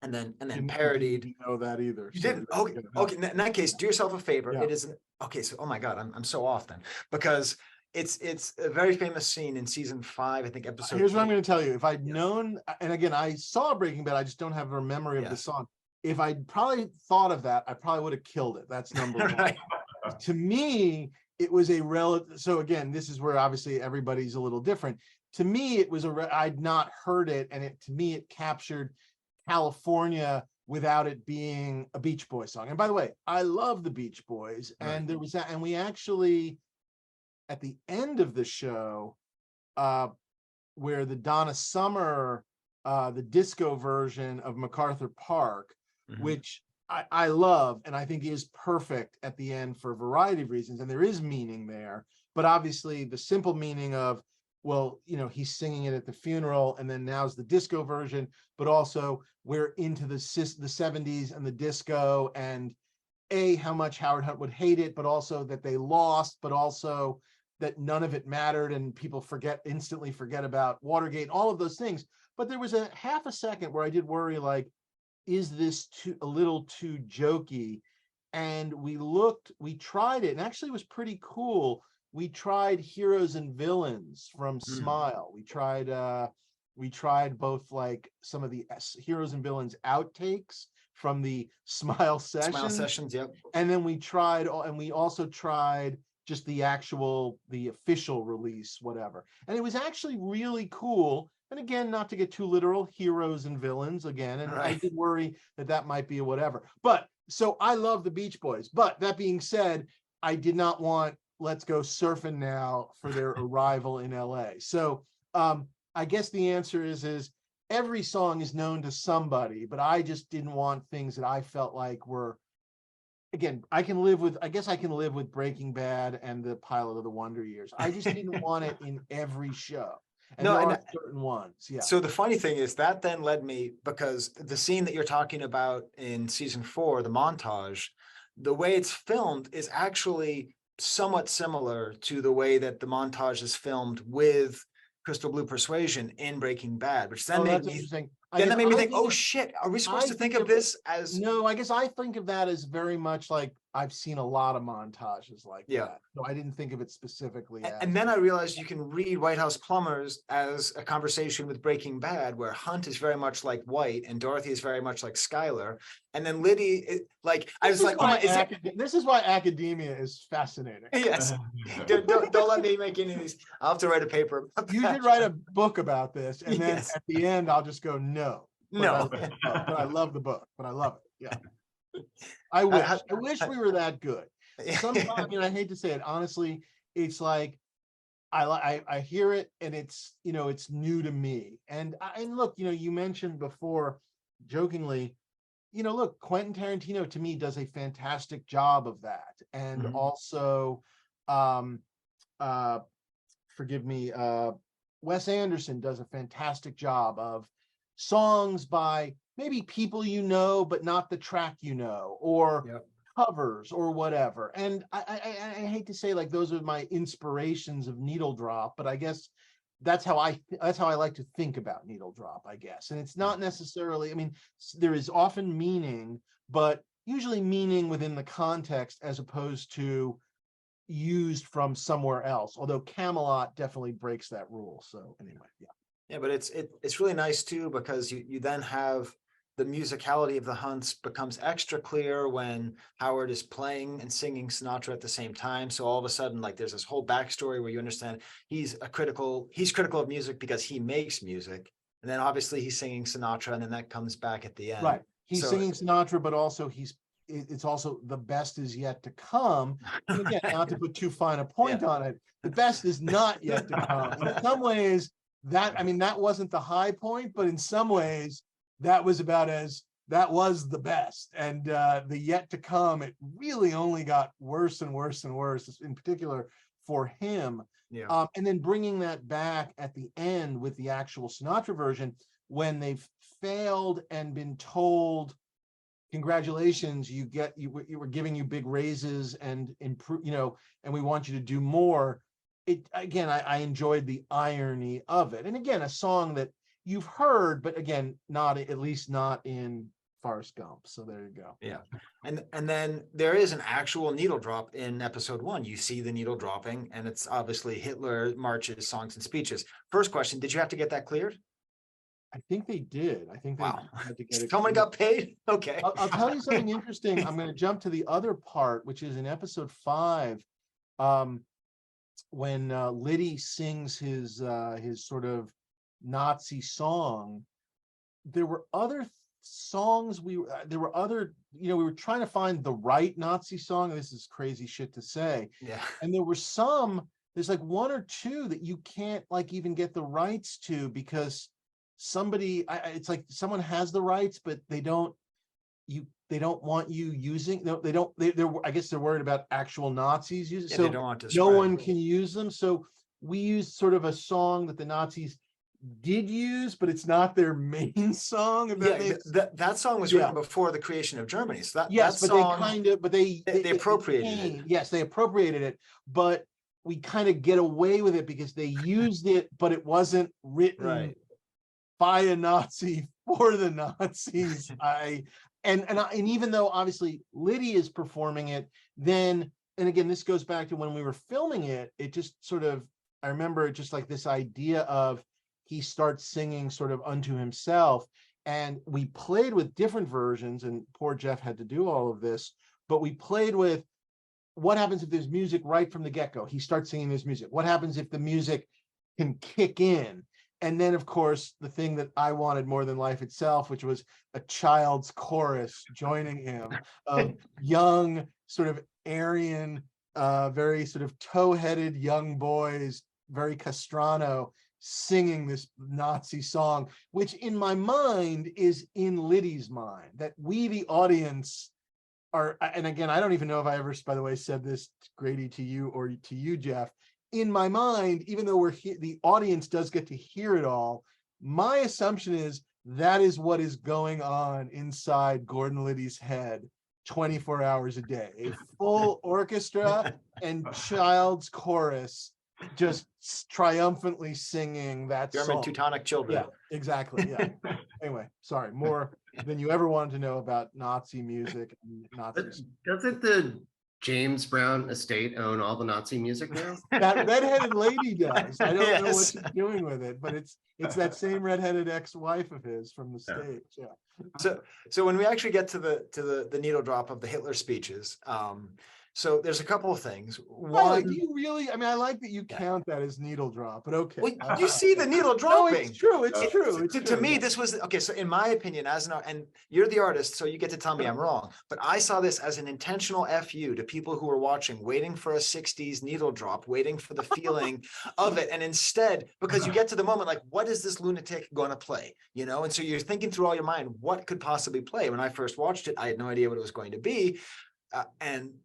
And then parodied. Didn't know that either. You so didn't? Okay. In that case, do yourself a favor. Yeah. It is okay. So, oh my God, I'm so off then, because it's a very famous scene in season 5, I think episode. Here's what I'm 8. going to tell you. If I'd known, and again, I saw Breaking Bad, I just don't have a memory of the song. If I'd probably thought of that, I probably would have killed it. That's number one. Right. To me, it was a relative. So again, this is where obviously everybody's a little different. To me, it was I'd not heard it, and to me, it captured California without it being a Beach Boys song. And by the way, I love the Beach Boys, and there was that, and we actually, at the end of the show, where the Donna Summer, the disco version of MacArthur Park, which I love, and I think is perfect at the end for a variety of reasons, and there is meaning there, but obviously the simple meaning of, well, he's singing it at the funeral, and then now's the disco version, but also we're into the 70s and the disco, and how much Howard Hunt would hate it, but also that they lost, but also that none of it mattered, and people instantly forget about Watergate, all of those things. But there was a half a second where I did worry, like, is this a little too jokey? And we tried it, and actually it was pretty cool. We tried Heroes and Villains from Smile. We tried both like some of the Heroes and Villains outtakes from the Smile sessions. Yep. And then we also tried just the official release, whatever. And it was actually really cool. And again, not to get too literal, Heroes and Villains again. And I did worry that might be a whatever. But so I love the Beach Boys. But that being said, I did not want Let's Go Surfing Now for their arrival in LA. So I guess the answer is every song is known to somebody, but I just didn't want things that I felt like were, again, I guess I can live with Breaking Bad and the pilot of the Wonder Years. I just didn't want it in every show. And there are certain ones. Yeah. So the funny thing is that then led me, because the scene that you're talking about in season 4, the montage, the way it's filmed is actually somewhat similar to the way that the montage is filmed with Crystal Blue Persuasion in Breaking Bad, which then made me think, oh shit, are we supposed to think of this as? No, I guess I think of that as very much like I've seen a lot of montages like that. So I didn't think of it specifically as. And then I realized you can read White House Plumbers as a conversation with Breaking Bad, where Hunt is very much like White and Dorothy is very much like Skylar. And then Liddy, this is why academia is fascinating. Yes. don't let me make any of these. I'll have to write a paper. You should write a book about this. And then at the end, I'll just go, no. But I love the book, but I love it. Yeah. I wish we were that good. Sometimes, I hate to say it, honestly, it's like I hear it and it's it's new to me. And look, you mentioned before jokingly, look, Quentin Tarantino to me does a fantastic job of that. And also forgive me, Wes Anderson does a fantastic job of songs by maybe people but not the track or covers or whatever. And I hate to say like those are my inspirations of needle drop, but I guess that's how I like to think about needle drop, I guess. And it's not necessarily, I mean, there is often meaning, but usually meaning within the context as opposed to used from somewhere else. Although Camelot definitely breaks that rule. So anyway, yeah. Yeah, but it's really nice too, because you then have the musicality of the hunts becomes extra clear when Howard is playing and singing Sinatra at the same time. So all of a sudden, like, there's this whole backstory where you understand he's critical of music because he makes music. And then obviously he's singing Sinatra, and then that comes back at the end. Right. He's So- singing Sinatra, but also it's also the best is yet to come. And again, not to put too fine a point on it, the best is not yet to come. And in some ways, that wasn't the high point, but in some ways, that was the best. And the yet to come, it really only got worse and worse and worse, in particular for him. Yeah. And then bringing that back at the end with the actual Sinatra version, when they've failed and been told, congratulations, we're giving you big raises and improve, and we want you to do more. I enjoyed the irony of it. And again, a song that you've heard, but again, at least not in Forrest Gump. So there you go. Yeah. And then there is an actual needle drop in episode 1. You see the needle dropping, and it's obviously Hitler marches, songs, and speeches. First question, did you have to get that cleared? I think they did. I think they had to get it. Someone got paid? Okay. I'll tell you something interesting. I'm going to jump to the other part, which is in episode 5, when Liddy sings his sort of Nazi song. There were other songs we were trying to find the right Nazi song. This is crazy shit to say. Yeah. And there's like 1 or 2 that you can't like even get the rights to, because it's like someone has the rights, but they don't want you using. I guess they're worried about actual Nazis using. Yeah, so they don't want to no spread. one can use them. So we used sort of a song that the Nazis did use, but it's not their main song. That song was written before the creation of Germany. So that song, they appropriated it. Yes, they appropriated it, but we kind of get away with it because they used it, but it wasn't written by a Nazi for the Nazis. And even though obviously Liddy is performing it, then, and again, this goes back to when we were filming it, it just sort of, I remember just like this idea of he starts singing sort of unto himself, and we played with different versions, and poor Jeff had to do all of this, but we played with what happens if there's music right from the get-go. He starts singing this music. What happens if the music can kick in? And then, of course, the thing that I wanted more than life itself, which was a child's chorus joining him of young, sort of Aryan, very sort of toe-headed young boys, very Castrano, singing this Nazi song, which in my mind is in Liddy's mind, that we, the audience, are, and again, I don't even know if I ever, by the way, said this, Grady, to you or to you, Jeff. In my mind, even though the audience does get to hear it all, my assumption is that is what is going on inside Gordon Liddy's head 24 hours a day. A full orchestra and child's chorus just triumphantly singing that German song. Teutonic children. Yeah, exactly. Yeah. Anyway, sorry, more than you ever wanted to know about Nazi music and Nazi. Doesn't the James Brown estate own all the Nazi music now? That redheaded lady does. I don't know what she's doing with it, but it's that same redheaded ex-wife of his from the stage. Yeah. So when we actually get to the needle drop of the Hitler speeches, so there's a couple of things. One, do you really? I mean, I like that you count that as needle drop, but okay. Well, you see the needle No, dropping. it's true. It's true. To me, this was okay. So in my opinion, and you're the artist, so you get to tell me I'm wrong. But I saw this as an intentional FU to people who were watching, waiting for a '60s needle drop, waiting for the feeling of it, and instead, because you get to the moment, like, what is this lunatic going to play? And so you're thinking through all your mind, what could possibly play? When I first watched it, I had no idea what it was going to be, and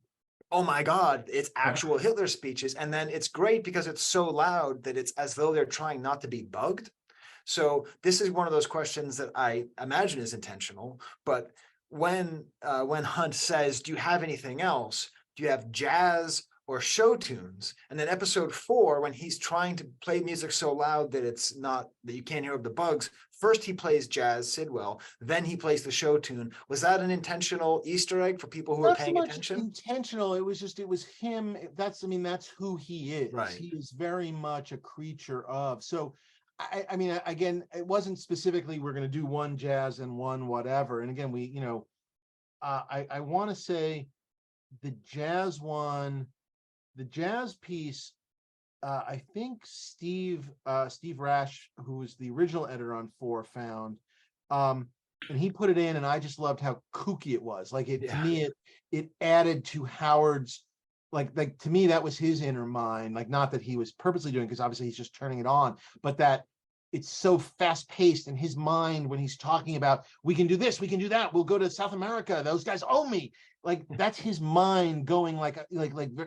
oh my God, it's actual Hitler speeches. And then it's great because it's so loud that it's as though they're trying not to be bugged. So this is one of those questions that I imagine is intentional. But when Hunt says, do you have anything else? Do you have jazz or show tunes. And then episode 4, when he's trying to play music so loud that it's not, that you can't hear the bugs, first he plays jazz Sidwell, then he plays the show tune. Was that an intentional Easter egg for people who are Not so paying much attention? intentional. It was him. That's, I mean, that's who he is. Right. He is very much a creature of. So, I mean, again, it wasn't specifically we're going to do one jazz and one whatever. And again, we, you know, I want to say the jazz one, the jazz piece. I think Steve Rash, who was the original editor on 4, found. And he put it in, and I just loved how kooky it was. Like it, to me, it added to Howard's, like to me, that was his inner mind. Like, not that he was purposely doing, because obviously he's just turning it on, but that it's so fast paced in his mind when he's talking about, we can do this, we can do that, we'll go to South America, those guys owe me. Like, that's his mind going like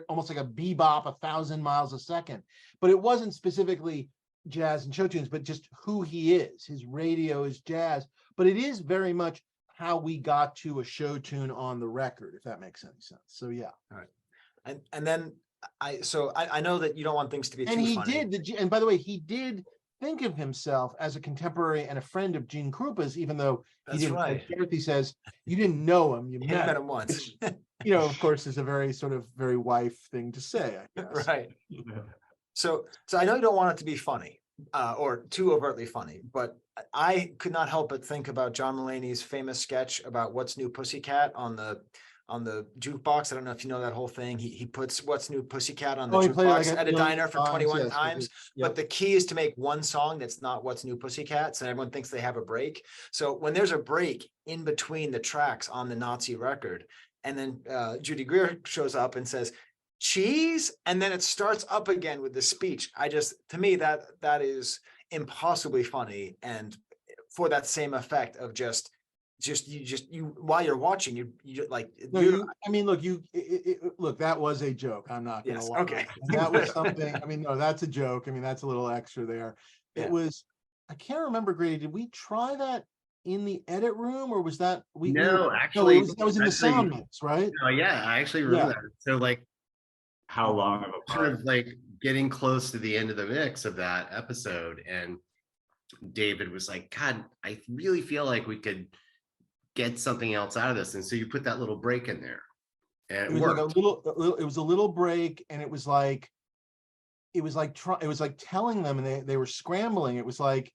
almost like a bebop, 1,000 miles a second. But it wasn't specifically jazz and show tunes, but just who he is. His radio is jazz, but it is very much how we got to a show tune on the record, if that makes any sense. So yeah. All right. And then I know that you don't want things to be And too he funny. and by the way, he did think of himself as a contemporary and a friend of Gene Krupa's, even though he That's didn't. right. Dorothy says, you didn't know him, you You met met him. him once. You know, of course, is a very sort of very wife thing to say, I guess. Right. So I know you don't want it to be funny, or too overtly funny, but I could not help but think about John Mulaney's famous sketch about What's New Pussycat on the jukebox. I don't know if you know that whole thing. He puts What's New Pussycat on the He played jukebox like at a 1,000,000 diner for 21 yes, times. But the key is to make one song that's not What's New Pussycat, so everyone thinks they have a break. So when there's a break in between the tracks on the Nazi record, and then Judy Greer shows up and says, cheese, and then it starts up again with the speech. To me, that is impossibly funny, and for that same effect of just you while you're watching, you like, no, I mean, look, look, that was a joke. I'm not gonna Yes, lie. okay. And that was something. I mean, no, that's a joke. I mean, that's a little extra there. Yeah. It was. I can't remember, Grady. Did we try that in the edit room, or was that No, actually, that was in the sound mix, right? Oh yeah, I actually remember that. So like, How long of a sort part? of like getting close to the end of the mix of that episode, and David was like, God, I really feel like we could get something else out of this. And so you put that little break in there, and It was worked. like it was a little break, and it was like telling them, and they were scrambling. It was like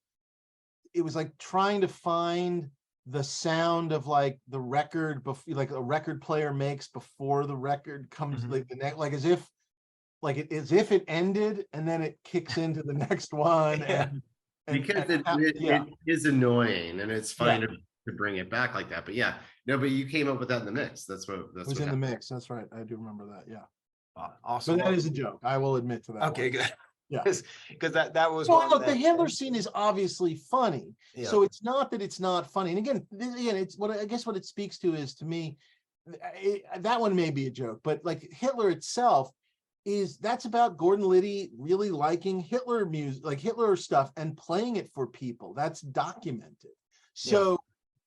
trying to find the sound of like the record before, like a record player makes before the record comes, like the next, like as if it ended and then it kicks into the next one. And Because it is annoying, and it's fine to bring it back like that. But yeah, no, but you came up with that in the mix. That's what was in happened. the mix. That's right. I do remember that. Yeah. Awesome. But that is a joke. I will admit to that. Okay, good. Yeah. Because that was Well, one look, the that- Hitler scene is obviously funny. Yeah. So it's not that it's not funny. And again, it's what I guess what it speaks to is, to me, that one may be a joke, but like Hitler itself that's about Gordon Liddy really liking Hitler music, like Hitler stuff, and playing it for people. That's documented. So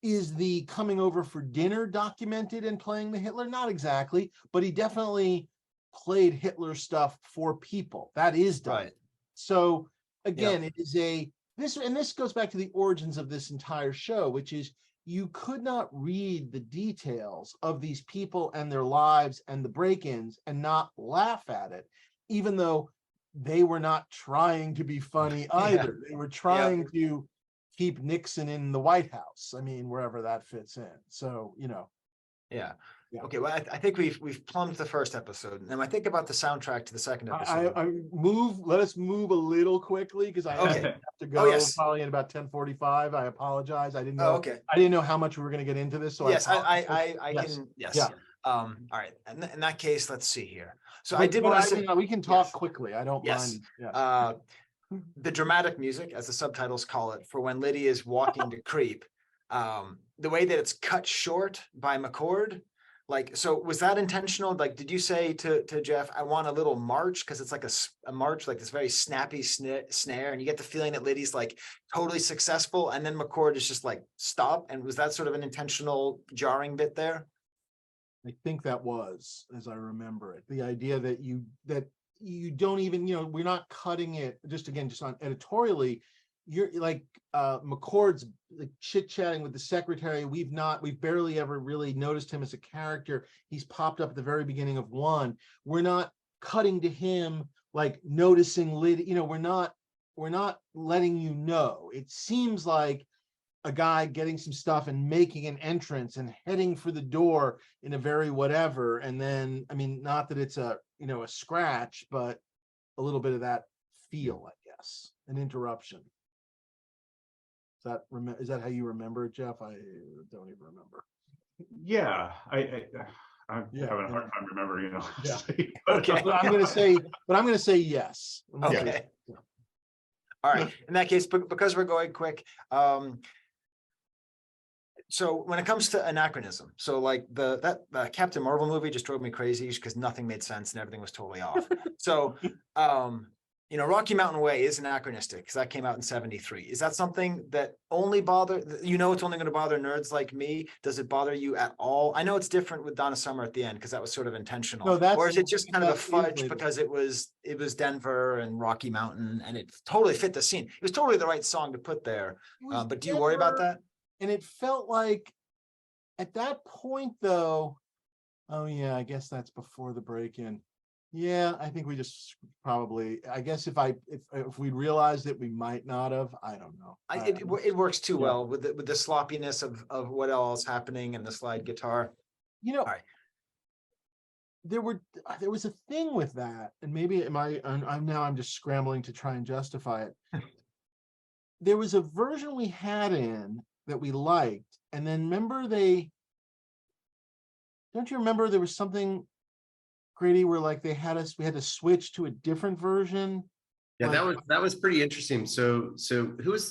is the coming over for dinner documented and playing the Hitler? Not exactly, but he definitely played Hitler stuff for people. That is done. Right. So again, it is this goes back to the origins of this entire show, which is you could not read the details of these people and their lives and the break-ins and not laugh at it, even though they were not trying to be funny either. They were trying to keep Nixon in the White House. I mean, wherever that fits in. So, Yeah. Yeah. Okay. Well, I think we've plumbed the first episode, and I think about the soundtrack to the second episode. Let us move a little quickly, because I have to go probably in about 10:45. I apologize. I didn't know. Okay. I didn't know how much we were going to get into this. So Yes, I Yes. can. Yes. Yeah. All right. And in that case, let's see here. So But- I did but want to say, we can talk Yes. quickly. I don't Yes. mind. Yeah. The dramatic music, as the subtitles call it, for when Liddy is walking to creep, the way that it's cut short by McCord, like, so was that intentional? Like, did you say to Jeff, I want a little march, because it's like a march, like this very snappy snare, and you get the feeling that Liddy's like totally successful, and then McCord is just like stop, and was that sort of an intentional jarring bit there? I think that was, as I remember it, the idea that you don't even, we're not cutting it just again, just on editorially. You're like McCord's like chit-chatting with the secretary. We've barely ever really noticed him as a character. He's popped up at the very beginning of one. We're not cutting to him like noticing Lydia, we're not letting you know. It seems like a guy getting some stuff and making an entrance and heading for the door in a very whatever. And then, I mean, not that it's a scratch, but a little bit of that feel, I guess, an interruption. Is that how you remember it, Jeff? I don't even remember. Yeah, I'm having a hard time remembering, Yeah. Okay. But I'm going to say yes. Okay. Yeah. All right. In that case, because we're going quick, so when it comes to anachronism, so like that Captain Marvel movie just drove me crazy because nothing made sense and everything was totally off. So, Rocky Mountain Way is anachronistic because that came out in 1973. Is that something that only it's only going to bother nerds like me? Does it bother you at all? I know it's different with Donna Summer at the end because that was sort of intentional. No, or is it just kind of a fudge because it was Denver and Rocky Mountain and it totally fit the scene? It was totally the right song to put there. But do you worry about that? And it felt like at that point, though, oh yeah, I guess that's before the break-in. Yeah, I think we just probably, I guess if we realized it, we might not have. I don't know. It works too well with the sloppiness of what else is happening and the slide guitar. All right. There was a thing with that, and maybe I'm just scrambling to try and justify it. There was a version we had that we liked, and then don't you remember there was something, Grady, where like we had to switch to a different version? Yeah, that was pretty interesting. So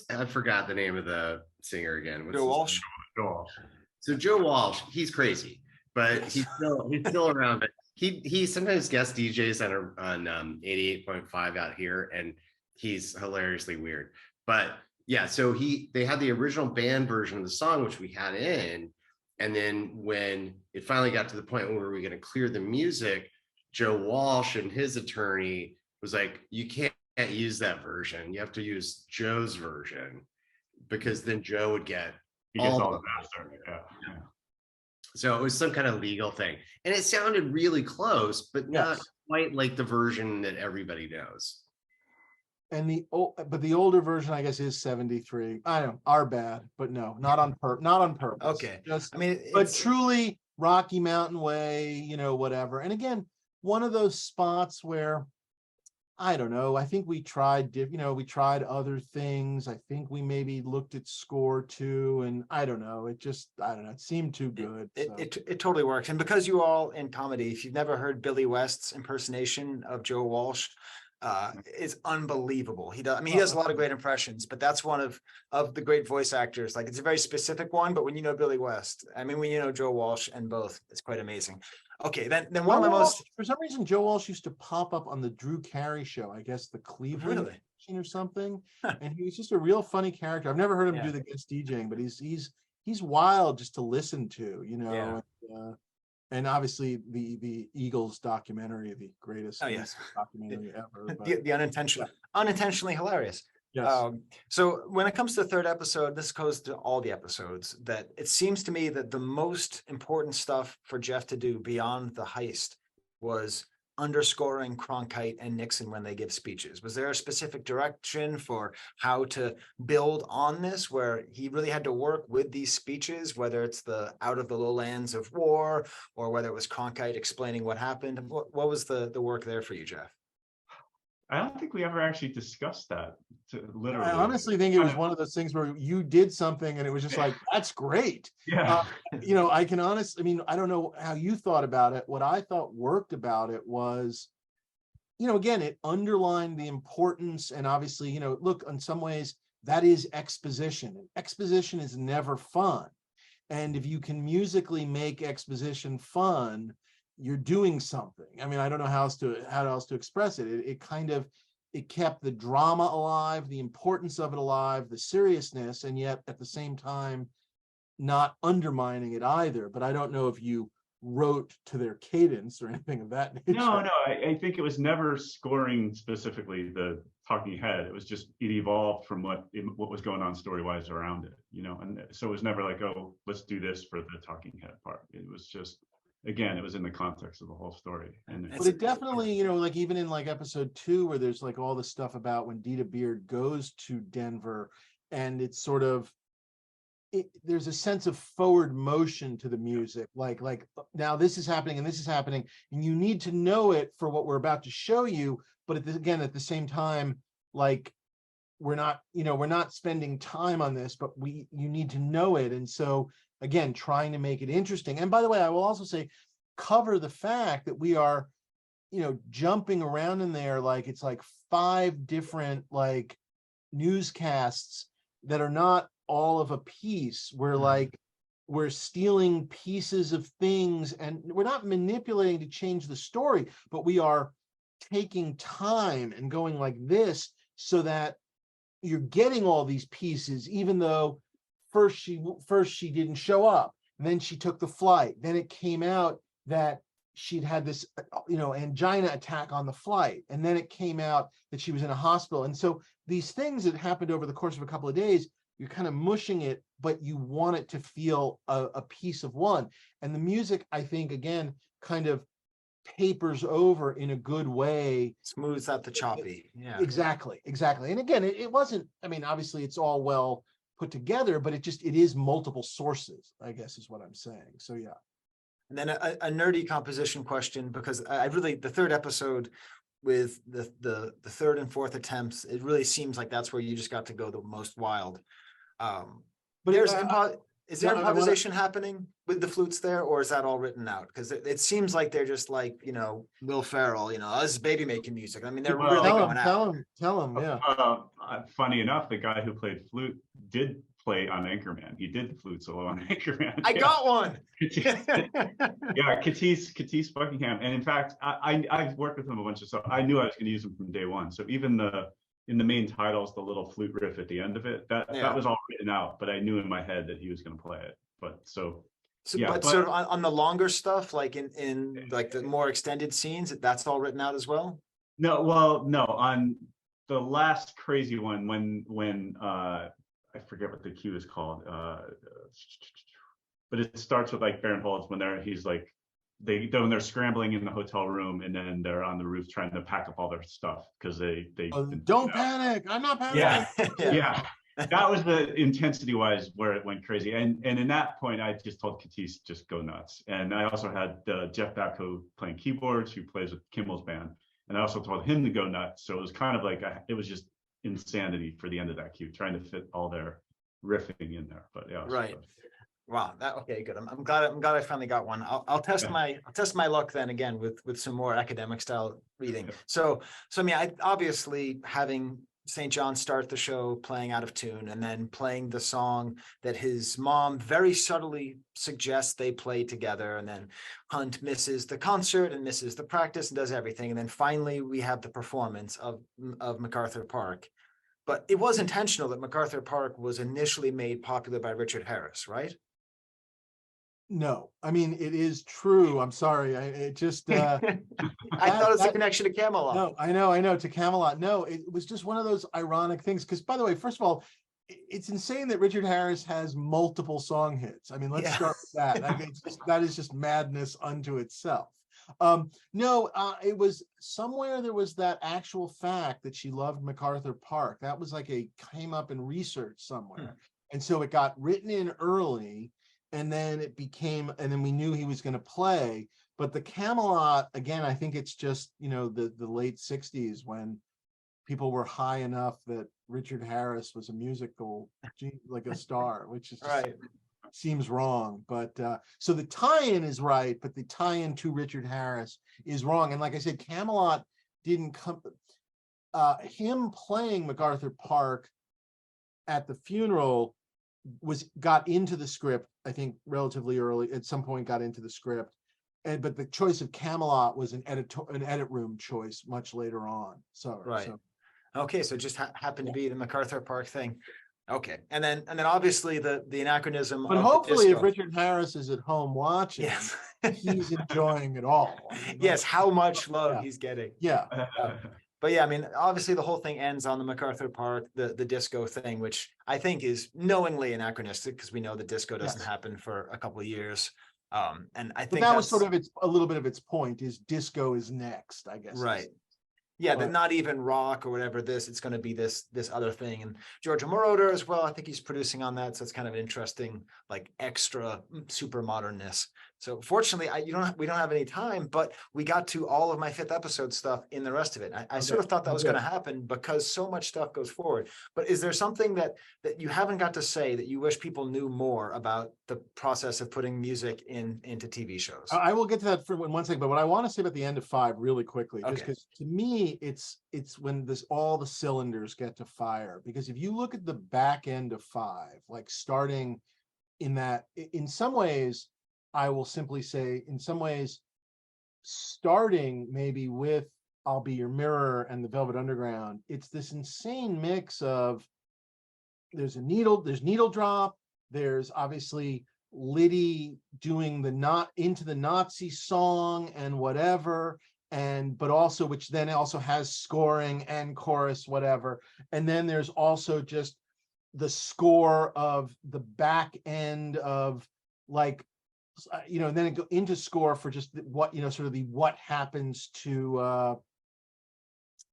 I forgot the name of the singer again. Joe Walsh. Joe Walsh. So Joe Walsh, he's crazy, but he's still around. But he sometimes guest DJs on 88.5 out here, and he's hilariously weird. But yeah, so they had the original band version of the song, which we had in, and then when it finally got to the point where we were going to clear the music, Joe Walsh and his attorney was like, "You can't use that version. You have to use Joe's version because then Joe would get all the master." Yeah. So it was some kind of legal thing, and it sounded really close, but not quite like the version that everybody knows. And the older version, I guess, is 73. I know, our bad, but no, not on purpose. Okay. But truly Rocky Mountain Way, whatever. And again, one of those spots where, I don't know, I think we tried, we tried other things. I think we maybe looked at score too, and I don't know, it seemed too good. It totally works. And because you all in comedy, if you've never heard Billy West's impersonation of Joe Walsh, is unbelievable. He does a lot of great impressions, but that's one of the great voice actors. Like, it's a very specific one, but when you know Billy West, when you know Joe Walsh and both, it's quite amazing. Okay, then one of my most, for some reason, Joe Walsh used to pop up on the Drew Carey show, I guess the Cleveland or something. And he was just a real funny character. I've never heard him do the guest DJing, but he's wild just to listen to, and obviously the Eagles documentary, the greatest documentary ever. But, the unintentionally hilarious. Yes. So when it comes to the third episode, this goes to all the episodes, that it seems to me that the most important stuff for Jeff to do beyond the heist was underscoring Cronkite and Nixon when they give speeches. Was there a specific direction for how to build on this, where he really had to work with these speeches, whether it's the out of the lowlands of war or whether it was Cronkite explaining what happened? What was the work there for you, Jeff? I don't think we ever actually discussed that. Literally, I honestly think it was one of those things where you did something and it was just like, that's great. Yeah. I can honestly, I don't know how you thought about it. What I thought worked about it was, again, it underlined the importance, and obviously, look, in some ways that is exposition. Exposition is never fun. And if you can musically make exposition fun, you're doing something. I don't know how else to express it. It kept the drama alive, the importance of it alive, the seriousness, and yet at the same time not undermining it either. But I don't know if you wrote to their cadence or anything of that nature. No, I think it was never scoring specifically the talking head. It was just, it evolved from what was going on story-wise around it, you know? And so it was never like, oh, let's do this for the talking head part. It was just, again, it was in the context of the whole story. And But it definitely, you know, like even in like episode 2, where there's like all the stuff about when Dita Beard goes to Denver, and it's sort of, there's a sense of forward motion to the music, like now this is happening and this is happening, and you need to know it for what we're about to show you. But again, at the same time, like we're not spending time on this, but you need to know it. And so again, trying to make it interesting. And by the way, I will also say, cover the fact that we are, you know, jumping around in there, like it's like 5 different like newscasts that are not all of a piece. We're stealing pieces of things, and we're not manipulating to change the story, but we are taking time and going like this so that you're getting all these pieces, even though first she didn't show up, and then she took the flight. Then it came out that she'd had this, you know, angina attack on the flight. And then it came out that she was in a hospital. And so these things that happened over the course of a couple of days, you're kind of mushing it, but you want it to feel a piece of one. And the music, I think, again, kind of papers over in a good way. Smooths out the choppy. Yeah. Exactly. And again, it wasn't, I mean, obviously it's all well put together, but it is multiple sources, I guess is what I'm saying. So yeah. And then a nerdy composition question, because I really, the third episode with the third and fourth attempts, it really seems like that's where you just got to go the most wild. But is there improvisation happening with the flutes there, or is that all written out? Because it seems like they're just like, you know, Will Ferrell, you know, us baby making music. I mean, they're really going out. Tell him, yeah. Funny enough, the guy who played flute did play on Anchorman. He did the flute solo on Anchorman. I got one. Yeah, Catisse Buckingham. And in fact, I've worked with him a bunch of stuff. I knew I was going to use him from day one. So even in the main titles, the little flute riff at the end of it, that was all written out, but I knew in my head that he was going to play it. But but sort of on the longer stuff, like in like the more extended scenes, that's all written out as well. No, on the last crazy one, when I forget what the cue is called, but it starts with like Barinholtz when he's like, when they're scrambling in the hotel room, and then they're on the roof trying to pack up all their stuff because they don't panic. I'm not panicking. Yeah. That was the intensity wise where it went crazy. And in that point, I just told Catisse, just go nuts. And I also had Jeff Bacco playing keyboards, who plays with Kimmel's band. And I also told him to go nuts. So it was kind of like, it was just insanity for the end of that cue, trying to fit all their riffing in there. But yeah. Right. Wow. Okay, good. I'm glad I finally got one. I'll test my luck then again with some more academic style reading. So I mean, I obviously, having St. John start the show playing out of tune, and then playing the song that his mom very subtly suggests they play together, and then Hunt misses the concert and misses the practice and does everything, and then finally we have the performance of MacArthur Park. But it was intentional that MacArthur Park was initially made popular by Richard Harris, right? No, I mean, it is true. I'm sorry. I thought it was a connection to Camelot. No, I know to Camelot. No, it was just one of those ironic things. Because, by the way, first of all, it's insane that Richard Harris has multiple song hits. I mean, let's start with that. I mean, that is just madness unto itself. It was somewhere there was that actual fact that she loved MacArthur Park. That was like came up in research somewhere. And so it got written in early. And then and then we knew he was going to play. But the Camelot, again, I think it's just, you know, the late 60s when people were high enough that Richard Harris was a musical, like a star, which is just, right. Seems wrong. But so the tie-in is right, but the tie-in to Richard Harris is wrong. And like I said, Camelot didn't come, him playing MacArthur Park at the funeral got into the script, I think, relatively early. At some point got into the script, but the choice of Camelot was an edit room choice much later on. So right. Okay, so it just happened to be the MacArthur Park thing. Okay, and then obviously the anachronism But of the hopefully, if disco. Richard Harris is at home watching, Yes. he's enjoying it all. I mean, Yes, how much love Yeah. he's getting. yeah. But yeah, I mean, obviously the whole thing ends on the MacArthur Park, the disco thing, which I think is knowingly anachronistic because we know the disco doesn't Yes. happen for a couple of years. And I But think that was that's sort of a little bit of its point, is disco is next, I guess. right. Yeah, that But- not even rock or whatever it's going to be this other thing. And Giorgio Moroder as well, I think he's producing on that, so it's kind of interesting, like extra super modernness. So fortunately, we don't have any time, but we got to all of my fifth episode stuff in the rest of it. I sort of thought that was going to happen because so much stuff goes forward. But is there something that you haven't got to say that you wish people knew more about the process of putting music into TV shows? I will get to that for one second, but what I want to say about the end of 5 really quickly, just Okay. because to me it's when all the cylinders get to fire. Because if you look at the back end of 5, like starting in some ways, I will simply say, in some ways, starting maybe with I'll Be Your Mirror and the Velvet Underground, it's this insane mix of there's needle drop, there's obviously Liddy doing the not into the Nazi song and whatever, but also which then also has scoring and chorus, whatever. And then there's also just the score of the back end of like, and then it go into score for just what, sort of the what happens to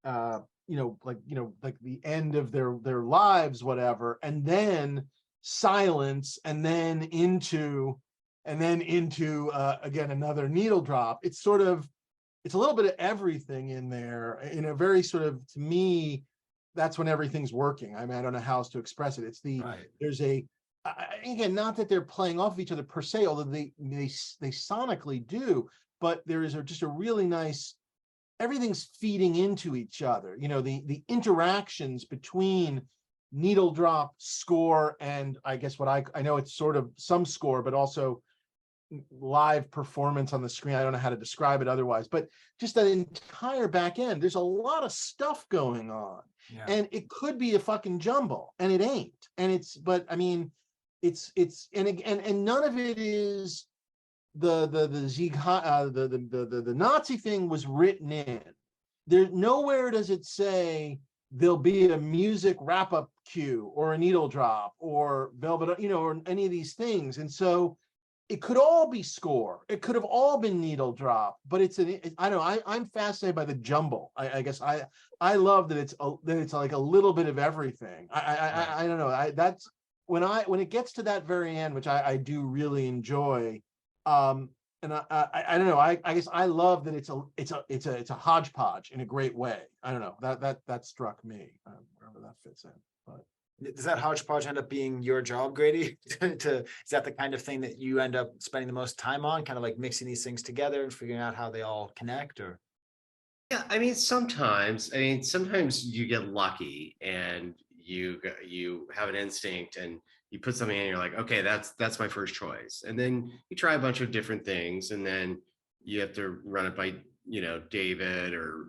like the end of their lives, whatever, and then silence, and then into again another needle drop. It's a little bit of everything in there in a very sort of, to me, that's when everything's working. I mean, I don't know how else to express it. It's there's again, not that they're playing off of each other per se, although they sonically do, but there is just a really nice, everything's feeding into each other. The interactions between needle drop, score, and I guess what I know it's sort of some score, but also live performance on the screen. I don't know how to describe it otherwise, but just that entire back end, there's a lot of stuff going on. Yeah. And it could be a fucking jumble, and it ain't. And but I mean, it's and none of it is the Nazi thing was written in. There nowhere does it say there'll be a music wrap-up cue or a needle drop or velvet, or any of these things. And so it could all be score. It could have all been needle drop, but I don't know. I'm fascinated by the jumble. I guess I love that it's like a little bit of everything. I don't know. That's when it gets to that very end, which I do really enjoy. And I don't know. I guess I love that it's a hodgepodge in a great way. I don't know, that struck me, wherever that fits in. But does that hodgepodge end up being your job, Grady? Is that the kind of thing that you end up spending the most time on, kind of like mixing these things together and figuring out how they all connect? Or yeah, I mean, sometimes you get lucky and you have an instinct and you put something in and you're like, okay, that's my first choice. And then you try a bunch of different things and then you have to run it by, David or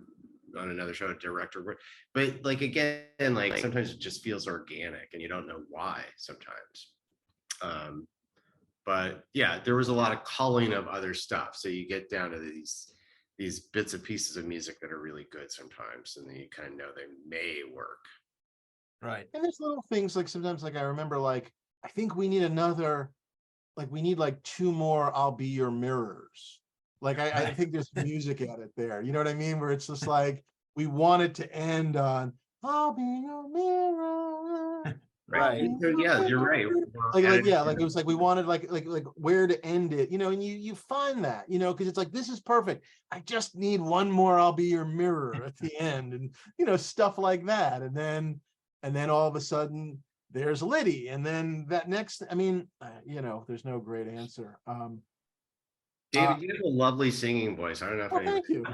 on another show, director. But like, again, like sometimes it just feels organic and you don't know why sometimes. But yeah, there was a lot of culling of other stuff. So you get down to these bits and pieces of music that are really good sometimes. And then you kind of know they may work. Right. And there's little things like sometimes, like I remember, like I think we need like 2 more I'll Be Your Mirrors. Like I think there's music at it there. You know what I mean? Where it's just like we want it to end on I'll be your mirror. Right. Yeah, you're right. Like it was like we wanted like where to end it, and you find that, because it's like, this is perfect. I just need 1 more I'll Be Your Mirror at the end, and stuff like that. And then all of a sudden there's Liddy, and then that next, I mean, there's no great answer. David, you have a lovely singing voice. I don't know if thank you.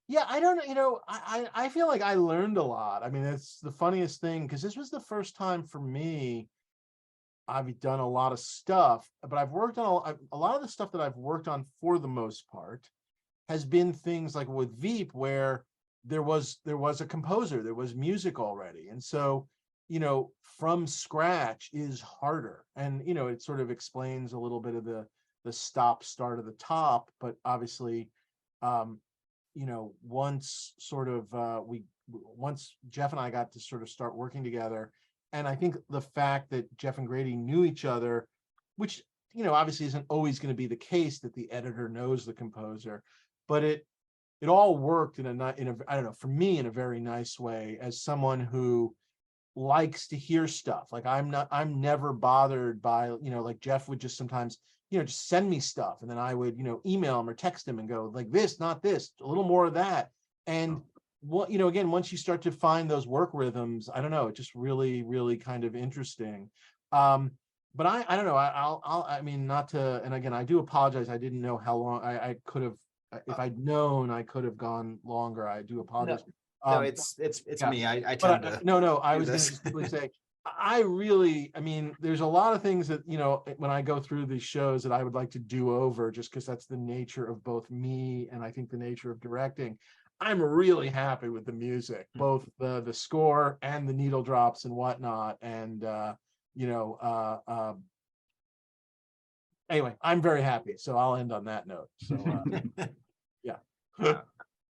Yeah, I don't know, I feel like I learned a lot. I mean, it's the funniest thing, because this was the first time for me I've done a lot of stuff, but I've worked on a lot of the stuff that I've worked on, for the most part, has been things like with Veep, where there was a composer, there was music already. And so, from scratch is harder. And, it sort of explains a little bit of the stop start of the top, but obviously, once sort of once Jeff and I got to sort of start working together, and I think the fact that Jeff and Grady knew each other, which obviously isn't always going to be the case that the editor knows the composer, but it all worked in a I don't know, for me, in a very nice way, as someone who likes to hear stuff. Like I'm never bothered by, like Jeff would just sometimes, just send me stuff, and then I would, email him or text him and go like this, not this, a little more of that. And what, again, once you start to find those work rhythms, I don't know, it's just really, really kind of interesting. But I don't know, I mean, not to, and again, I do apologize. I didn't know how long I could have, if I'd known, I could have gone longer. I do apologize. No, it's yeah. me. I But tend to no, I do was going this. to simply say, I mean, there's a lot of things that, when I go through these shows that I would like to do over, just because that's the nature of both me and I think the nature of directing. I'm really happy with the music, both the score and the needle drops and whatnot. And, anyway, I'm very happy. So I'll end on that note. So, yeah.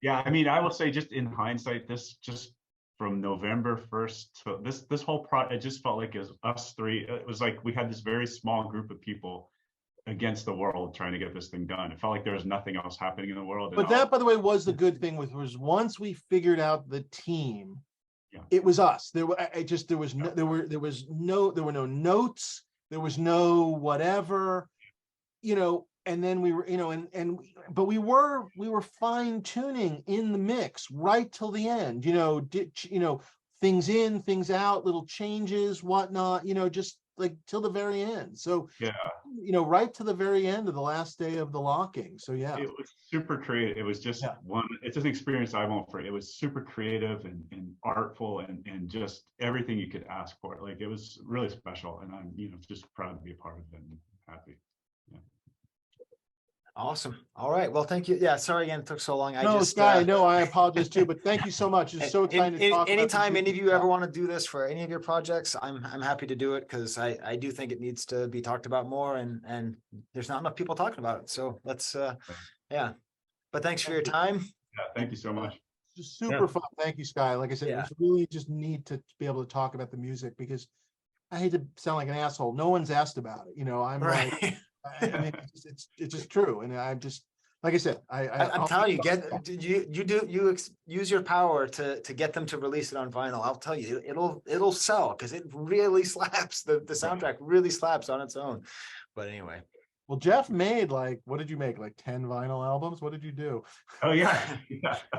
Yeah, I mean, I will say, just in hindsight, this just from November 1st to this whole project, it just felt like it was us three. It was like we had this very small group of people against the world trying to get this thing done. It felt like there was nothing else happening in the world. But that, by the way, was the good thing was once we figured out the team, it was us. There were no notes, there was no whatever, and then we were, but we were fine tuning in the mix right till the end, things in, things out, little changes, whatnot, just like till the very end. So, right to the very end of the last day of the locking. So, yeah. It was super creative. It was just it's an experience I won't forget. It was super creative and artful and just everything you could ask for. Like, it was really special. And I'm, just proud to be a part of it and happy. Yeah. Awesome. All right. Well, thank you. Yeah. Sorry again, it took so long. Sky, no, I apologize too, but thank you so much. It's so exciting to talk. Anytime any of you ever want to do this for any of your projects, I'm happy to do it, because I do think it needs to be talked about more, and there's not enough people talking about it. So let's yeah. But thanks for your time. Yeah, thank you so much. It's super fun. Thank you, Sky. Like I said, it's really just neat to be able to talk about the music, because I hate to sound like an asshole. No one's asked about it. I'm right. like, I mean, it's just true. And I'm just, like I said, I'm telling you, you use your power to get them to release it on vinyl. I'll tell you, it'll sell, because it really slaps. The soundtrack really slaps on its own. But anyway. Well, Jeff made what did you make? Like 10 vinyl albums? What did you do? Oh yeah.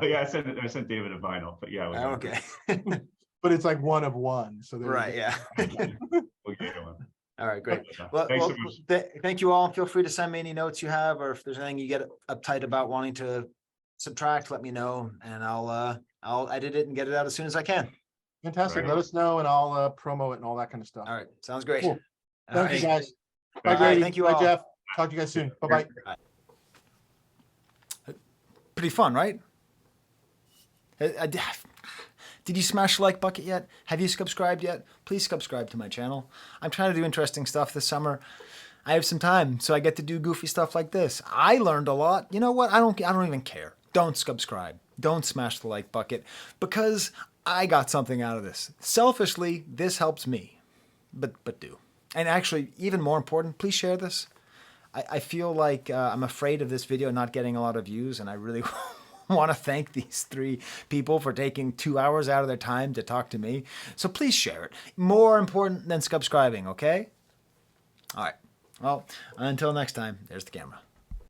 Oh yeah. I sent David a vinyl, but yeah. Okay. But it's like one of one. So right. Yeah. We'll get going. All right, great. Well, so thank you all. Feel free to send me any notes you have, or if there's anything you get uptight about wanting to subtract, let me know, and I'll edit it and get it out as soon as I can. Fantastic. Right. Let us know, and I'll promo it and all that kind of stuff. All right, sounds great. Cool. Thank you, guys. Bye, Grady. Thank you all. Bye, Jeff. Talk to you guys soon. Bye-bye. Pretty fun, right? Did you smash the like bucket yet? Have you subscribed yet? Please subscribe to my channel. I'm trying to do interesting stuff this summer. I have some time, so I get to do goofy stuff like this. I learned a lot. You know what? I don't even care. Don't subscribe. Don't smash the like bucket, because I got something out of this. Selfishly, this helps me. But do. And actually, even more important, please share this. I feel like I'm afraid of this video not getting a lot of views, and I really want to thank these 3 people for taking 2 hours out of their time to talk to me. So please share it. More important than subscribing, okay? All right. Well, until next time, there's the camera.